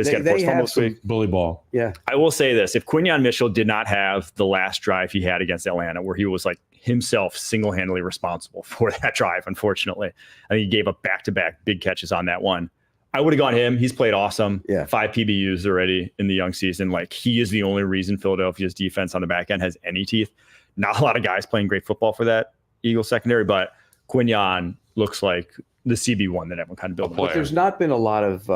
have some bully ball. Yeah. I will say this: if Quinyon Mitchell did not have the last drive he had against Atlanta, where he was himself single-handedly responsible for that drive, unfortunately, I think he gave up back-to-back big catches on that one. I would have gone him. He's played awesome. Yeah. 5 PBUs already in the young season. He is the only reason Philadelphia's defense on the back end has any teeth. Not a lot of guys playing great football for that Eagles secondary, but Quinyon looks like the CB1 that everyone kind of built. But there's not been a lot of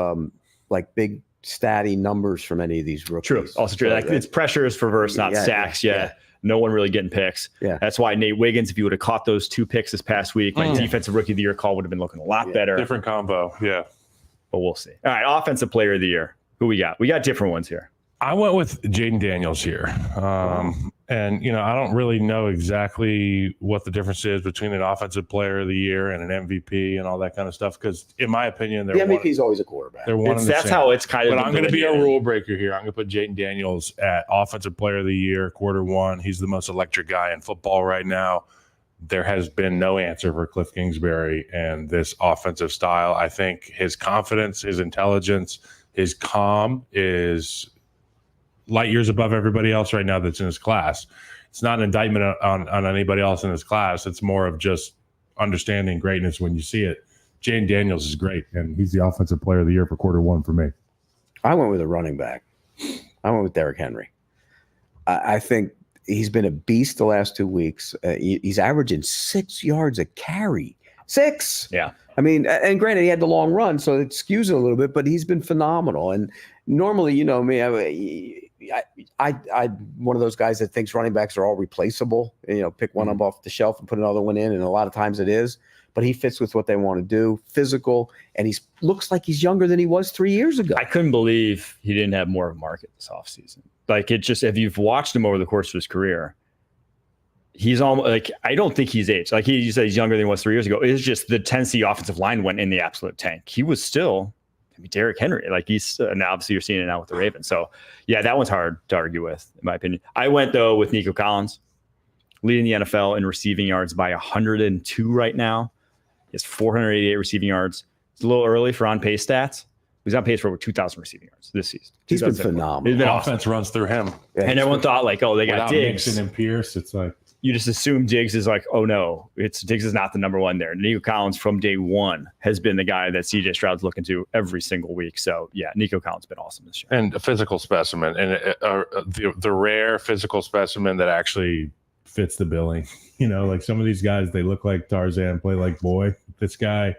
big statty numbers from any of these rookies. True. Also true. It's pressures for Verse, not sacks. Yeah. No one really getting picks. Yeah. That's why Nate Wiggins, if you would have caught those 2 picks this past week, my defensive rookie of the year call would have been looking a lot better. Different combo. Yeah. But we'll see. All right. Offensive player of the year. Who we got? We got different ones here. I went with Jaden Daniels here. And, I don't really know exactly what the difference is between an offensive player of the year and an MVP and all that kind of stuff. Because in my opinion, the MVP is always a quarterback. They're one and the That's same. how it's kind of. But I'm going to be a rule breaker here. I'm going to put Jaden Daniels at offensive player of the year, Q1. He's the most electric guy in football right now. There has been no answer for Cliff Kingsbury and this offensive style. I think his confidence, his intelligence, his calm is light years above everybody else right now that's in his class. It's not an indictment on anybody else in his class. It's more of just understanding greatness when you see it. Jaden Daniels is great, and he's the offensive player of the year for Q1 for me. I went with a running back. I went with Derrick Henry. I think he's been a beast the last 2 weeks. He's averaging 6 yards a carry. 6. Yeah. And granted, he had the long run, so it skews it a little bit, but he's been phenomenal. And normally, me, I one of those guys that thinks running backs are all replaceable. Pick one up off the shelf and put another one in, and a lot of times it is. But he fits with what they want to do, physical, and he looks like he's younger than he was 3 years ago. I couldn't believe he didn't have more of a market this offseason. Like, it just, if you've watched him over the course of his career, he's almost like, I don't think he's aged. Like, you said he's younger than he was 3 years ago. It's just the Tennessee offensive line went in the absolute tank. He was still, Derrick Henry. Like, he's, and obviously you're seeing it now with the Ravens. So, yeah, that one's hard to argue with, in my opinion. I went, though, with Nico Collins, leading the NFL in receiving yards by 102 right now. He has 488 receiving yards. It's a little early for on-pace stats. He's on pace for over 2,000 receiving yards this season. He's been phenomenal. He's been Offense runs through him. Yeah, and everyone thought, like, oh, they got Diggs. Mixon and Pierce, it's like, you just assume Diggs is like, oh no, Diggs is not the number one there. Nico Collins from day one has been the guy that CJ Stroud's looking to every single week. So yeah, Nico Collins has been awesome this year. And a physical specimen, and the rare physical specimen that actually fits the billing. Like some of these guys, they look like Tarzan, play like boy. This guy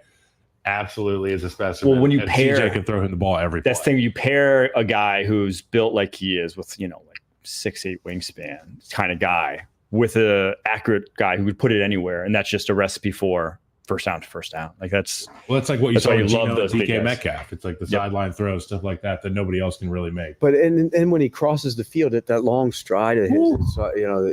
absolutely is a specimen. Well, when you and pair, CJ can throw him the ball every that's the thing. You pair a guy who's built like he is with, like 6'8" wingspan kind of guy with a accurate guy who would put it anywhere, and that's just a recipe for first down to first down. Like that's it's like what you saw. You love those DK Metcalf. It's like the sideline throws, stuff like that nobody else can really make. But and when he crosses the field at that long stride of his,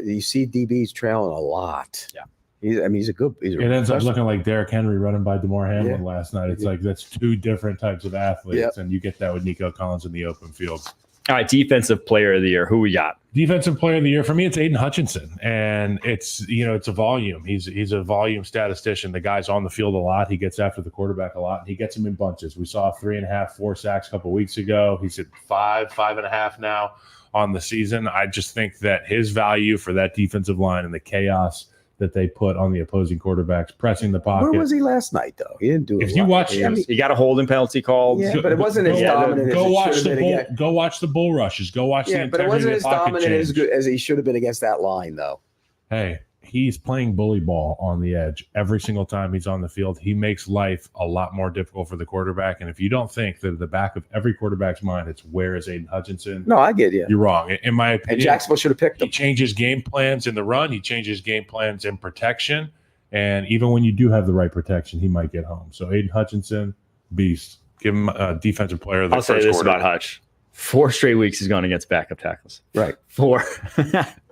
you see DBs trailing a lot. Yeah. He's a good. It ends up looking like Derrick Henry running by DeMar Hamlin last night. It's like that's two different types of athletes, and you get that with Nico Collins in the open field. All right, defensive player of the year. Who we got? Defensive player of the year for me, it's Aiden Hutchinson, and it's it's a volume. He's a volume statistician. The guy's on the field a lot. He gets after the quarterback a lot, and he gets him in bunches. We saw 3.5, 4 sacks a couple weeks ago. He's at 5.5 now on the season. I just think that his value for that defensive line and the chaos that they put on the opposing quarterbacks, pressing the pocket. Where was he last night, though? He didn't do it. If you watch, he got a holding penalty called. Yeah, but it wasn't as dominant. Go watch the bull rushes. Go watch the but it wasn't as dominant change. as he should have been against that line, though. Hey, he's playing bully ball on the edge every single time he's on the field. He makes life a lot more difficult for the quarterback. And if you don't think that at the back of every quarterback's mind, it's where is Aiden Hutchinson? No, I get you. You're wrong. In my opinion, and Jacksonville should have picked him. He changes game plans in the run. He changes game plans in protection. And even when you do have the right protection, he might get home. So Aiden Hutchinson, beast. Give him a defensive player of the I'll say this about Hutch. 4 straight weeks he's gone against backup tackles. Right. 4.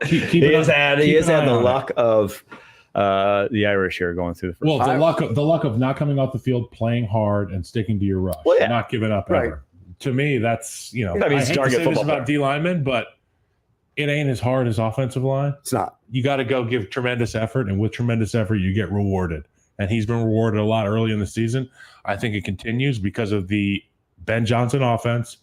he has had the luck of the Irish here going through the first. Well, the luck of not coming off the field, playing hard, and sticking to your rush, not giving up ever. To me, that's I hate to say this about D linemen, but it ain't as hard as offensive line. It's not. You got to go give tremendous effort, and with tremendous effort, you get rewarded. And he's been rewarded a lot early in the season. I think it continues because of the Ben Johnson offense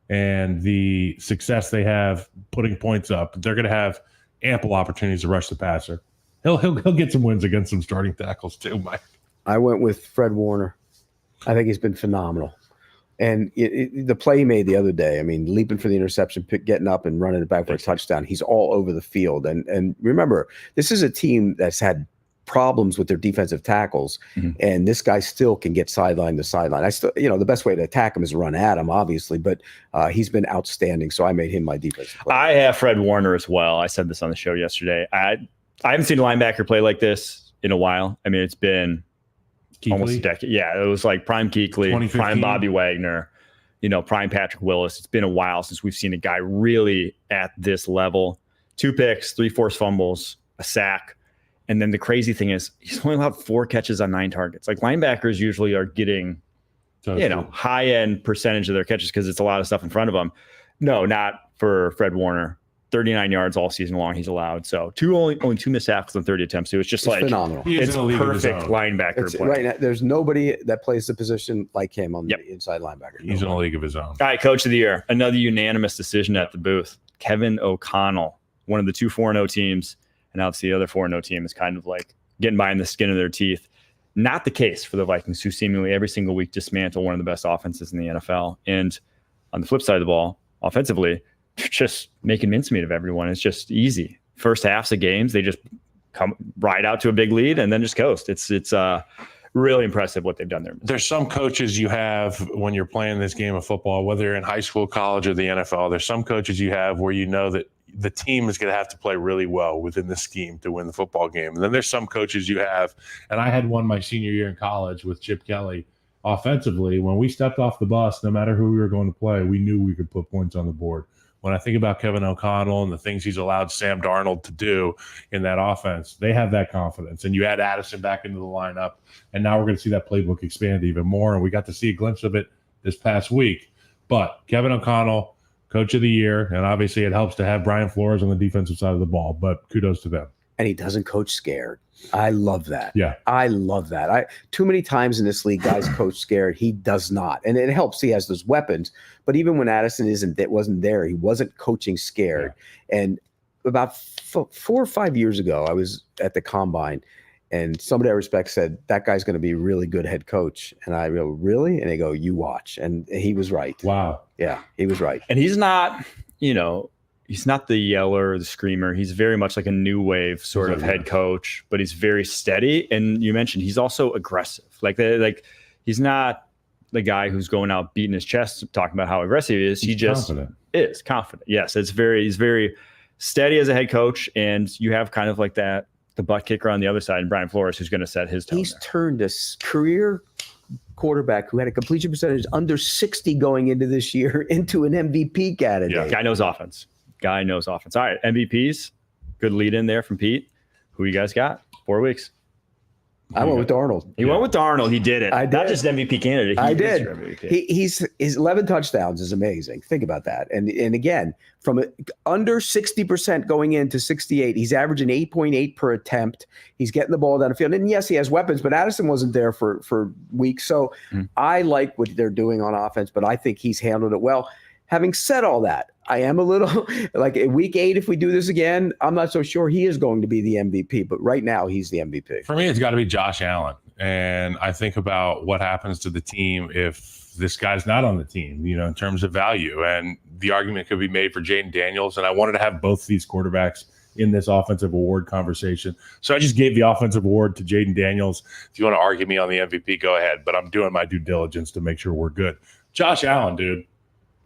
and the success they have putting points up. They're going to have ample opportunities to rush the passer. He'll get some wins against some starting tackles too, Mike. I went with Fred Warner. I think he's been phenomenal. And the play he made the other day, leaping for the interception, getting up and running it back for a touchdown. He's all over the field. And remember, this is a team that's had problems with their defensive tackles, and this guy still can get sideline to sideline. I still, the best way to attack him is to run at him, obviously, but he's been outstanding. So I made him my defensive player. I have Fred Warner as well. I said this on the show yesterday. I haven't seen a linebacker play like this in a while. It's been almost a decade. Yeah, it was like prime Kuechly, prime Bobby Wagner, prime Patrick Willis. It's been a while since we've seen a guy really at this level. 2 picks, 3 forced fumbles, a sack. And then the crazy thing is he's only allowed 4 catches on 9 targets. Like linebackers usually are getting, high end percentage of their catches because it's a lot of stuff in front of them. No, not for Fred Warner. 39 yards all season long he's allowed. So only 2 missed tackles on 30 attempts. So it's just phenomenal. It's perfect linebacker play. Right now, there's nobody that plays the position like him on the inside linebacker. He's in a league of his own. All right, coach of the year. Another unanimous decision at the booth. Kevin O'Connell, one of the 2 4-0 teams. And obviously the other 4-0 team is kind of like getting by in the skin of their teeth. Not the case for the Vikings, who seemingly every single week dismantle one of the best offenses in the NFL. And on the flip side of the ball, offensively, just making mincemeat of everyone. It's just easy. First halves of games, they just come right out to a big lead and then just coast. It's really impressive what they've done there. There's some coaches you have when you're playing this game of football, whether you're in high school, college, or the NFL, there's some coaches you have where you know that the team is going to have to play really well within the scheme to win the football game. And then there's some coaches you have, and I had one my senior year in college with Chip Kelly. Offensively, when we stepped off the bus, no matter who we were going to play, we knew we could put points on the board. When I think about Kevin O'Connell and the things he's allowed Sam Darnold to do in that offense, they have that confidence. And you add Addison back into the lineup, and now we're going to see that playbook expand even more. And we got to see a glimpse of it this past week. But Kevin O'Connell, Coach of the Year, and obviously it helps to have Brian Flores on the defensive side of the ball, but kudos to them. And he doesn't coach scared. I love that. Yeah. I love that. Too many times in this league, guys coach scared. He does not. And it helps. He has those weapons. But even when Addison wasn't there, he wasn't coaching scared. Yeah. And about 4 or 5 years ago, I was at the Combine, and somebody I respect said, that guy's going to be a really good head coach. And I go, really? And they go, you watch. And he was right. Wow. Yeah, he was right. And he's not, he's not the yeller or the screamer. He's very much like a new wave sort of head coach, but he's very steady. And you mentioned he's also aggressive. Like he's not the guy who's going out beating his chest talking about how aggressive he is. He just is confident. Yes, he's very steady as a head coach. And you have kind of like the butt kicker on the other side, and Brian Flores, who's going to set his tone. He's turned a career quarterback who had a completion percentage under 60 going into this year into an MVP candidate. Yeah, guy knows offense. All right, MVPs. Good lead in there from Pete. Who you guys got? 4 weeks. I went with Darnold. He went with Darnold. He did it. I did. Not just MVP candidate. I did. His 11 touchdowns is amazing. Think about that. And again, from under 60% going into 68, he's averaging 8.8 per attempt. He's getting the ball down the field. And yes, he has weapons, but Addison wasn't there for weeks. So I like what they're doing on offense, but I think he's handled it well. Having said all that, I am a little like in week 8, if we do this again, I'm not so sure he is going to be the MVP, but right now he's the MVP. For me, it's got to be Josh Allen. And I think about what happens to the team if this guy's not on the team, in terms of value. And the argument could be made for Jaden Daniels. And I wanted to have both these quarterbacks in this offensive award conversation. So I just gave the offensive award to Jaden Daniels. If you want to argue me on the MVP, go ahead. But I'm doing my due diligence to make sure we're good. Josh Allen, dude.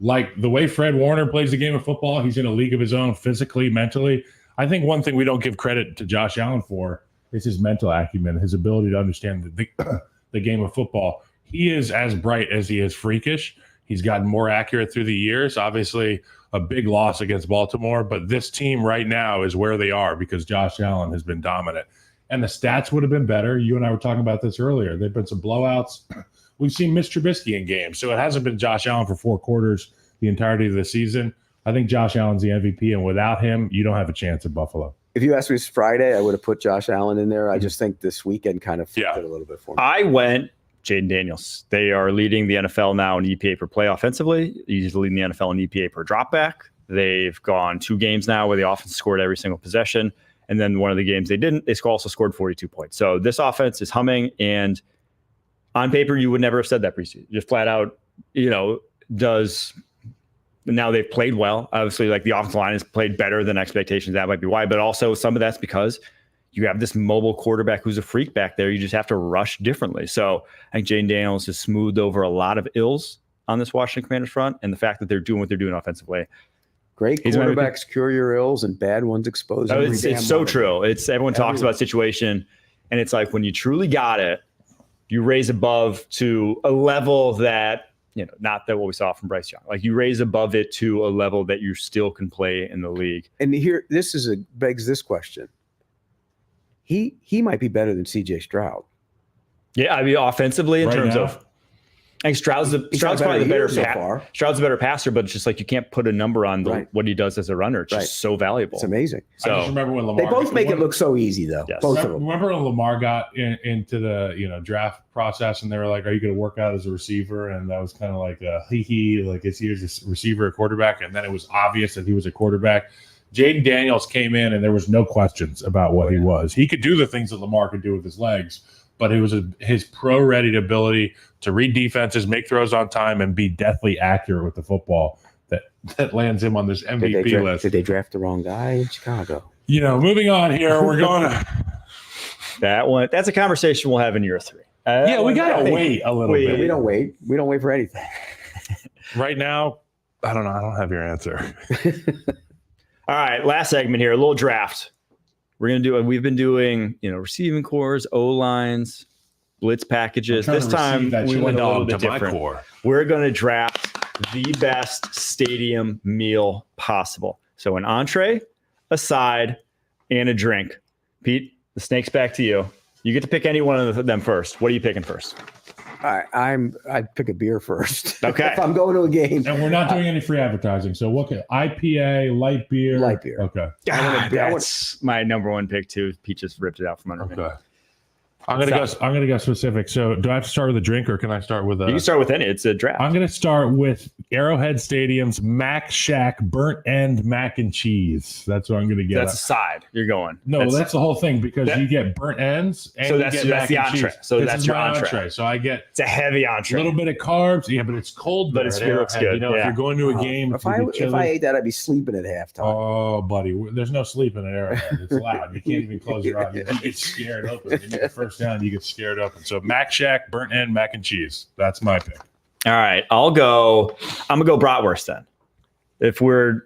Like the way Fred Warner plays the game of football, he's in a league of his own physically, mentally. I think one thing we don't give credit to Josh Allen for is his mental acumen, his ability to understand the game of football. He is as bright as he is freakish. He's gotten more accurate through the years. Obviously, a big loss against Baltimore, but this team right now is where they are because Josh Allen has been dominant. And the stats would have been better. You and I were talking about this earlier. There have been some blowouts. We've seen Mitch Trubisky in games, so it hasn't been Josh Allen for 4 quarters the entirety of the season. I think Josh Allen's the MVP, and without him, you don't have a chance at Buffalo. If you asked me this Friday, I would have put Josh Allen in there. I just think this weekend kind of flipped it a little bit for me. I went Jaden Daniels. They are leading the NFL now in EPA per play offensively. He's leading the NFL in EPA per dropback. They've gone 2 games now where the offense scored every single possession, and then one of the games they didn't, they also scored 42 points. So this offense is humming, and on paper, you would never have said that preseason. Just flat out, now they've played well. Obviously, like the offensive line has played better than expectations. That might be why. But also some of that's because you have this mobile quarterback who's a freak back there. You just have to rush differently. So I think Jaden Daniels has smoothed over a lot of ills on this Washington Commanders front. And the fact that they're doing what they're doing offensively. Great quarterbacks cure your ills and bad ones expose them. It's so true. Everyone talks about situation. And it's like when you truly got it, you raise above to a level that, not that what we saw from Bryce Young. Like you raise above it to a level that you still can play in the league. And here, begs this question. He might be better than CJ Stroud. Yeah, I mean, offensively in terms of, I think Stroud's probably the better so far. Stroud's a better passer, but it's just like you can't put a number on what he does as a runner. It's just so valuable. It's amazing. So I just remember when Lamar. They both make it look so easy, though. Yes. Both of them. Remember when Lamar got into the draft process, and they were like, "Are you going to work out as a receiver?" And that was kind of like a like is he a receiver or quarterback? And then it was obvious that he was a quarterback. Jaden Daniels came in, and there was no questions about what he was. He could do the things that Lamar could do with his legs. But it was his pro-ready ability to read defenses, make throws on time, and be deathly accurate with the football that lands him on this MVP list. Did they draft the wrong guy in Chicago? Moving on here, we're going to that one. That's a conversation we'll have in year 3. Yeah, we got to wait a little bit. We don't wait. We don't wait for anything. Right now, I don't know. I don't have your answer. All right, last segment here, a little draft. We've been doing, receiving cores, O-lines, blitz packages. This time we went a little bit different. We're going to draft the best stadium meal possible. So an entree, a side, and a drink. Pete, the snake's back to you. You get to pick any one of them first. What are you picking first? I'd pick a beer first. Okay. If I'm going to a game. And we're not doing any free advertising. So what IPA, light beer? Light beer. Okay. That's my number one pick too. Pete just ripped it out from under me. Okay. I'm gonna go specific. So do I have to start with a drink or can I start with a? You can start with any. It's a draft. I'm gonna start with Arrowhead Stadium's Mac Shack burnt end mac and cheese. That's what I'm gonna get. That's a side. You're going. No, that's the whole thing because you get burnt ends and so you that's get mac the and entree. cheese. So this that's is your my entree. So I get it's a heavy a entree. little bit of carbs. Yeah, but it's cold. But it looks good. If you're going to a game, If I ate that, I'd be sleeping at halftime. oh, buddy, there's no sleeping at Arrowhead. It's loud. You can't even close your eyes. You get scared open. You make the first down, you get scared open. So Mac Shack, burnt end, mac and cheese. That's my pick. All right, I'm gonna go bratwurst then. If we're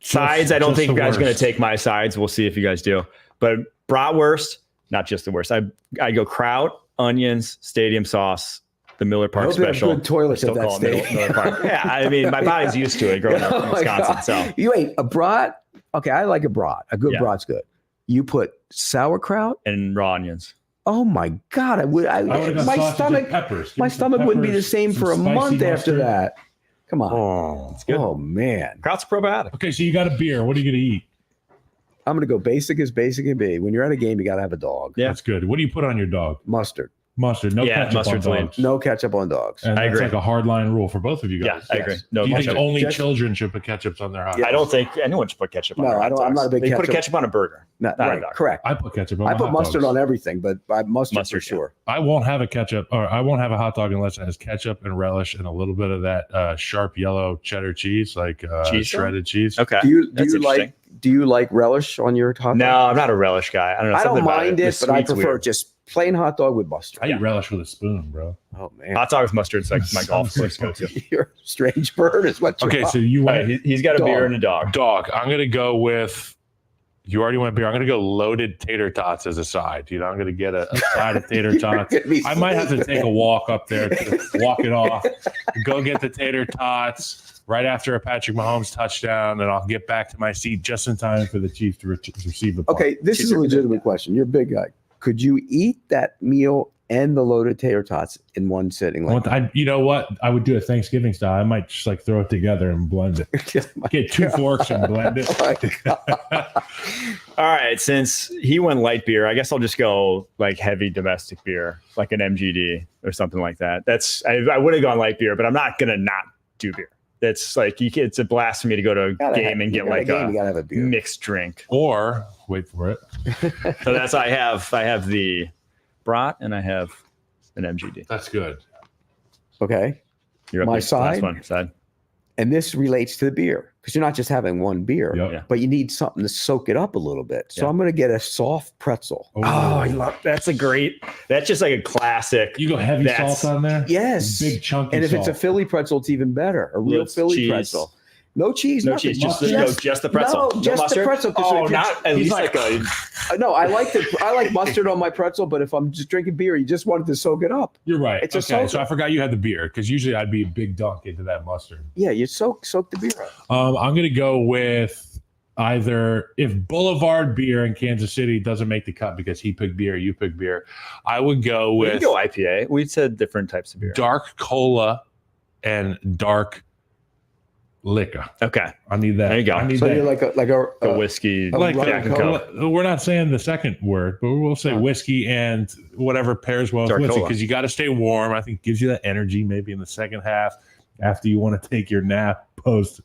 sides, I don't think you guys are gonna take my sides. We'll see if you guys do. But bratwurst, not just the worst. I go kraut, onions, stadium sauce, the Miller Park special. Good toilets at that stadium. Miller Park. Yeah, I mean my body's used to it growing up in Wisconsin. God. So You ate a brat. Okay, I like a brat. A good Yeah. brat's good. You put sauerkraut. and raw onions. Oh my God! I would have got my sausage stomach. and peppers. Give My me some stomach wouldn't be the peppers, same some for a spicy month after mustard. that. Come on. Oh, It's good. Oh man. Kraut's probiotic. Okay, so you got a beer. What are you going to eat? I'm gonna go basic as basic can be. When you're at a game, you gotta have a dog. Yeah. That's good. What do you put on your dog? Mustard. Mustard. No Yeah, ketchup mustard's on lean. dogs. No ketchup on dogs. And I that's agree. like a hard line rule for both of you Yeah, guys. I agree. No Do you think ketchup. only Just- children should put ketchups on their hot dogs? I don't think anyone should put ketchup on No, their I hot don't- I'm dogs. not a big They put ketchup- ketchup on a burger. No, Not a right, dog. correct. I put ketchup on I my put hot mustard dogs. on everything, but mustard for Mustard, yeah. sure. I won't have a ketchup, or I won't have a hot dog unless it has ketchup and relish and a little bit of that sharp yellow cheddar cheese, like Cheese shredded cheese. Okay. Do you like relish on your hot dog? No, I'm not a relish guy. I don't know. I don't something about mind it, The but I sweet's prefer weird. just plain hot dog with mustard. I eat relish with a spoon, bro. Oh man, Hot dog with mustard is like my golf course go to. you're a strange bird, is what. Okay, you're so you All went right, he's got a Dog. beer and a dog. dog. I'm gonna go with. You already went beer. I'm gonna go loaded tater tots as a side. I'm gonna get a side of tater tots. gonna be I might have to sleeping. take a walk up there to walk it off. Go get the tater tots right after a Patrick Mahomes touchdown, and I'll get back to my seat just in time for the Chiefs to receive the ball. Okay, this is a legitimate question. You're a big guy. Could you eat that meal and the loaded tater tots in one sitting? You know what? I would do it Thanksgiving style. I might just like throw it together and blend it. Get two forks and blend it. Oh my God. All right, since he went light beer, I guess I'll just go like heavy domestic beer, like an MGD or something like that. I would have gone light beer, but I'm not gonna not do beer. That's like it's a blasphemy to go to a game and get like you gotta have a a beer. mixed drink. Or wait for it. So that's I have the brat and I have an MGD. That's good. Okay, You're up My next. Last side? one. Side. and this relates to the beer because you're not just having one beer, Yep. Yeah. but you need something to soak it up a little bit. So Yeah. I'm going to get a soft pretzel. Oh, I love that's just like a classic. You go heavy That's- salt on there? Yes, Big chunky and if salt. it's a Philly pretzel, it's even better. A real With Philly cheese. pretzel. No cheese, No nothing. cheese, just Just- the pretzel. No, just the mustard? pretzel, 'cause Oh, if not it's- at he's least like- like a No, I like mustard on my pretzel, but if I'm just drinking beer, you just want it to soak it up. You're right. It's a Okay, soda. so I forgot you had the beer because usually I'd be a big dunk into that mustard. Yeah, you soak the beer up. I'm going to go with either if Boulevard Beer in Kansas City doesn't make the cut because he picked beer, you picked beer. I would go we can with go IPA. We said different types of beer. Dark cola and dark liquor. Okay. I need that. There you go. I need So that. you're like A whiskey. like Jack and Cola. Coke. We're not saying the second word, but we'll say whiskey and whatever pairs well with Dark whiskey cola. because you got to stay warm. I think it gives you that energy maybe in the second half after you want to take your nap post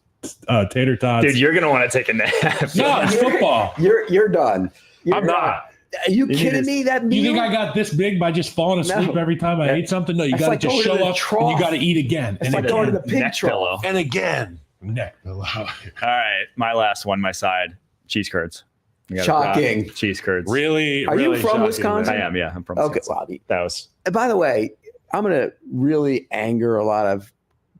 tater tots. Dude, you're gonna want to take a nap. no, it's football. You're done. You're I'm done. not. Are you need kidding to- me? That You meal? think I got this big by just falling asleep No. every time I ate something? No, you It's got to like just going to show the up and trough. you got to eat again. It's and like again. going to the pig Neck trough. pillow. And again. neck pillow. All right, my last one, my side, cheese curds. We got Shocking. cheese curds. Really? Are you really from shocking, Wisconsin? I man. am. Yeah, I'm from Okay, Wisconsin. Bobby. That was And by the way, I'm going to really anger a lot of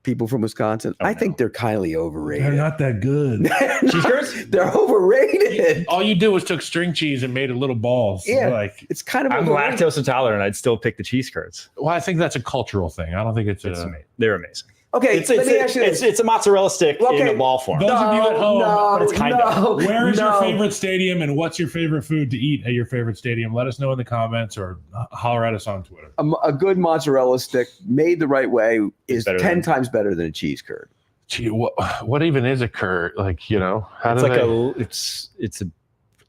people from Wisconsin. Oh, I think they're kindly overrated. They're not that good. cheese curds. They're overrated. All you do was took string cheese and made it little balls. Yeah. Like, It's kind of I'm overrated. lactose intolerant. I'd still pick the cheese curds. well, I think that's a cultural thing. I don't think it's It's a. amazing. They're amazing. Okay, It's let me ask you this. it's a mozzarella stick in Okay. a ball form. Those of you at home, no, it's kind no, of- Where is no. your favorite stadium and what's your favorite food to eat at your favorite stadium? Let us know in the comments or holler at us on Twitter. A good mozzarella stick made the right way is Better 10 than- times better than a cheese curd. Gee, what even is a curd? Like, you know, how It's do like they? it's a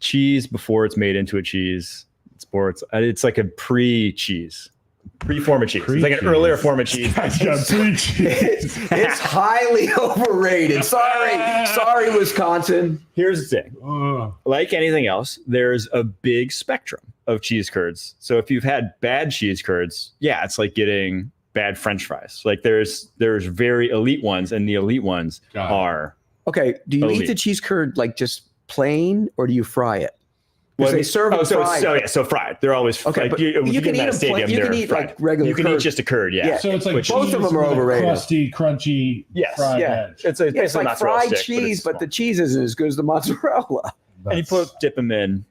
cheese before it's made into a cheese. It's like a pre-cheese. Pre-form of cheese. It's like an Pre-cheese. earlier form of cheese. It's highly overrated. Sorry, Wisconsin. Here's the thing. Ugh. Like anything else, there's a big spectrum of cheese curds. So if you've had bad cheese curds, yeah, it's like getting bad French fries. Like there's very elite ones, and the elite ones Got it. are. Okay, do you eat Elite. the cheese curd like just plain or do you fry it? Because they serve them so fried. so fried. They're always Okay, like, but you you can get in eat that them plain. You can they're eat fried. like regular You can curd. eat just a curd, yeah. Yeah. So it's like Which- Both of cheese them are with a overrated. crusty, crunchy, Yes, fried yeah. edge. It's Yeah, it's basically like mozzarella fried stick, cheese, but the small. cheese isn't as good as the mozzarella. And you dip them in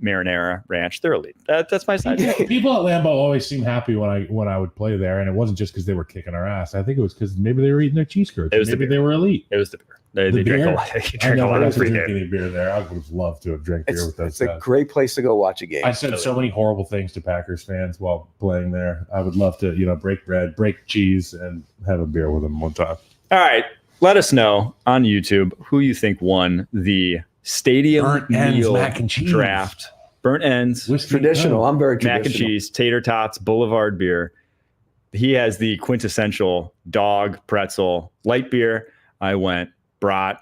marinara ranch. They're elite. That's my side. People at Lambeau always seem happy when I would play there, and it wasn't just because they were kicking our ass. I think it was because maybe they were eating their cheese curds. It was the Maybe beer. they were elite. It was the beer. They The drank beer? a lot. They I drank a never lot got of to drink pregame. any beer there. I would have loved to have drank beer with those It's a guys. great place to go watch a game. I said so many horrible things to Packers fans while playing there. I would love to, break bread, break cheese, and have a beer with them one time. All right. Let us know on YouTube who you think won the stadium Burnt ends, meal mac and cheese. draft. Burnt ends, Whiskey, Traditional. oh. I'm very mac traditional. and cheese, tater tots, Boulevard beer. He has the quintessential dog pretzel light beer. I went brat,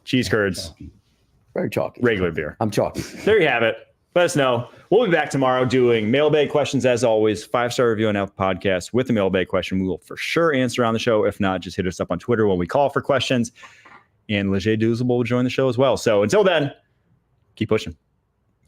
cheese curds, Very chalky. regular beer. I'm chalky. There you have it. Let us know. We'll be back tomorrow doing mailbag questions as always. 5-star review on Apple Podcasts with a mailbag question. We will for sure answer on the show. If not, just hit us up on Twitter when we call for questions. And Leger Doozable will join the show as well. So until then, keep pushing.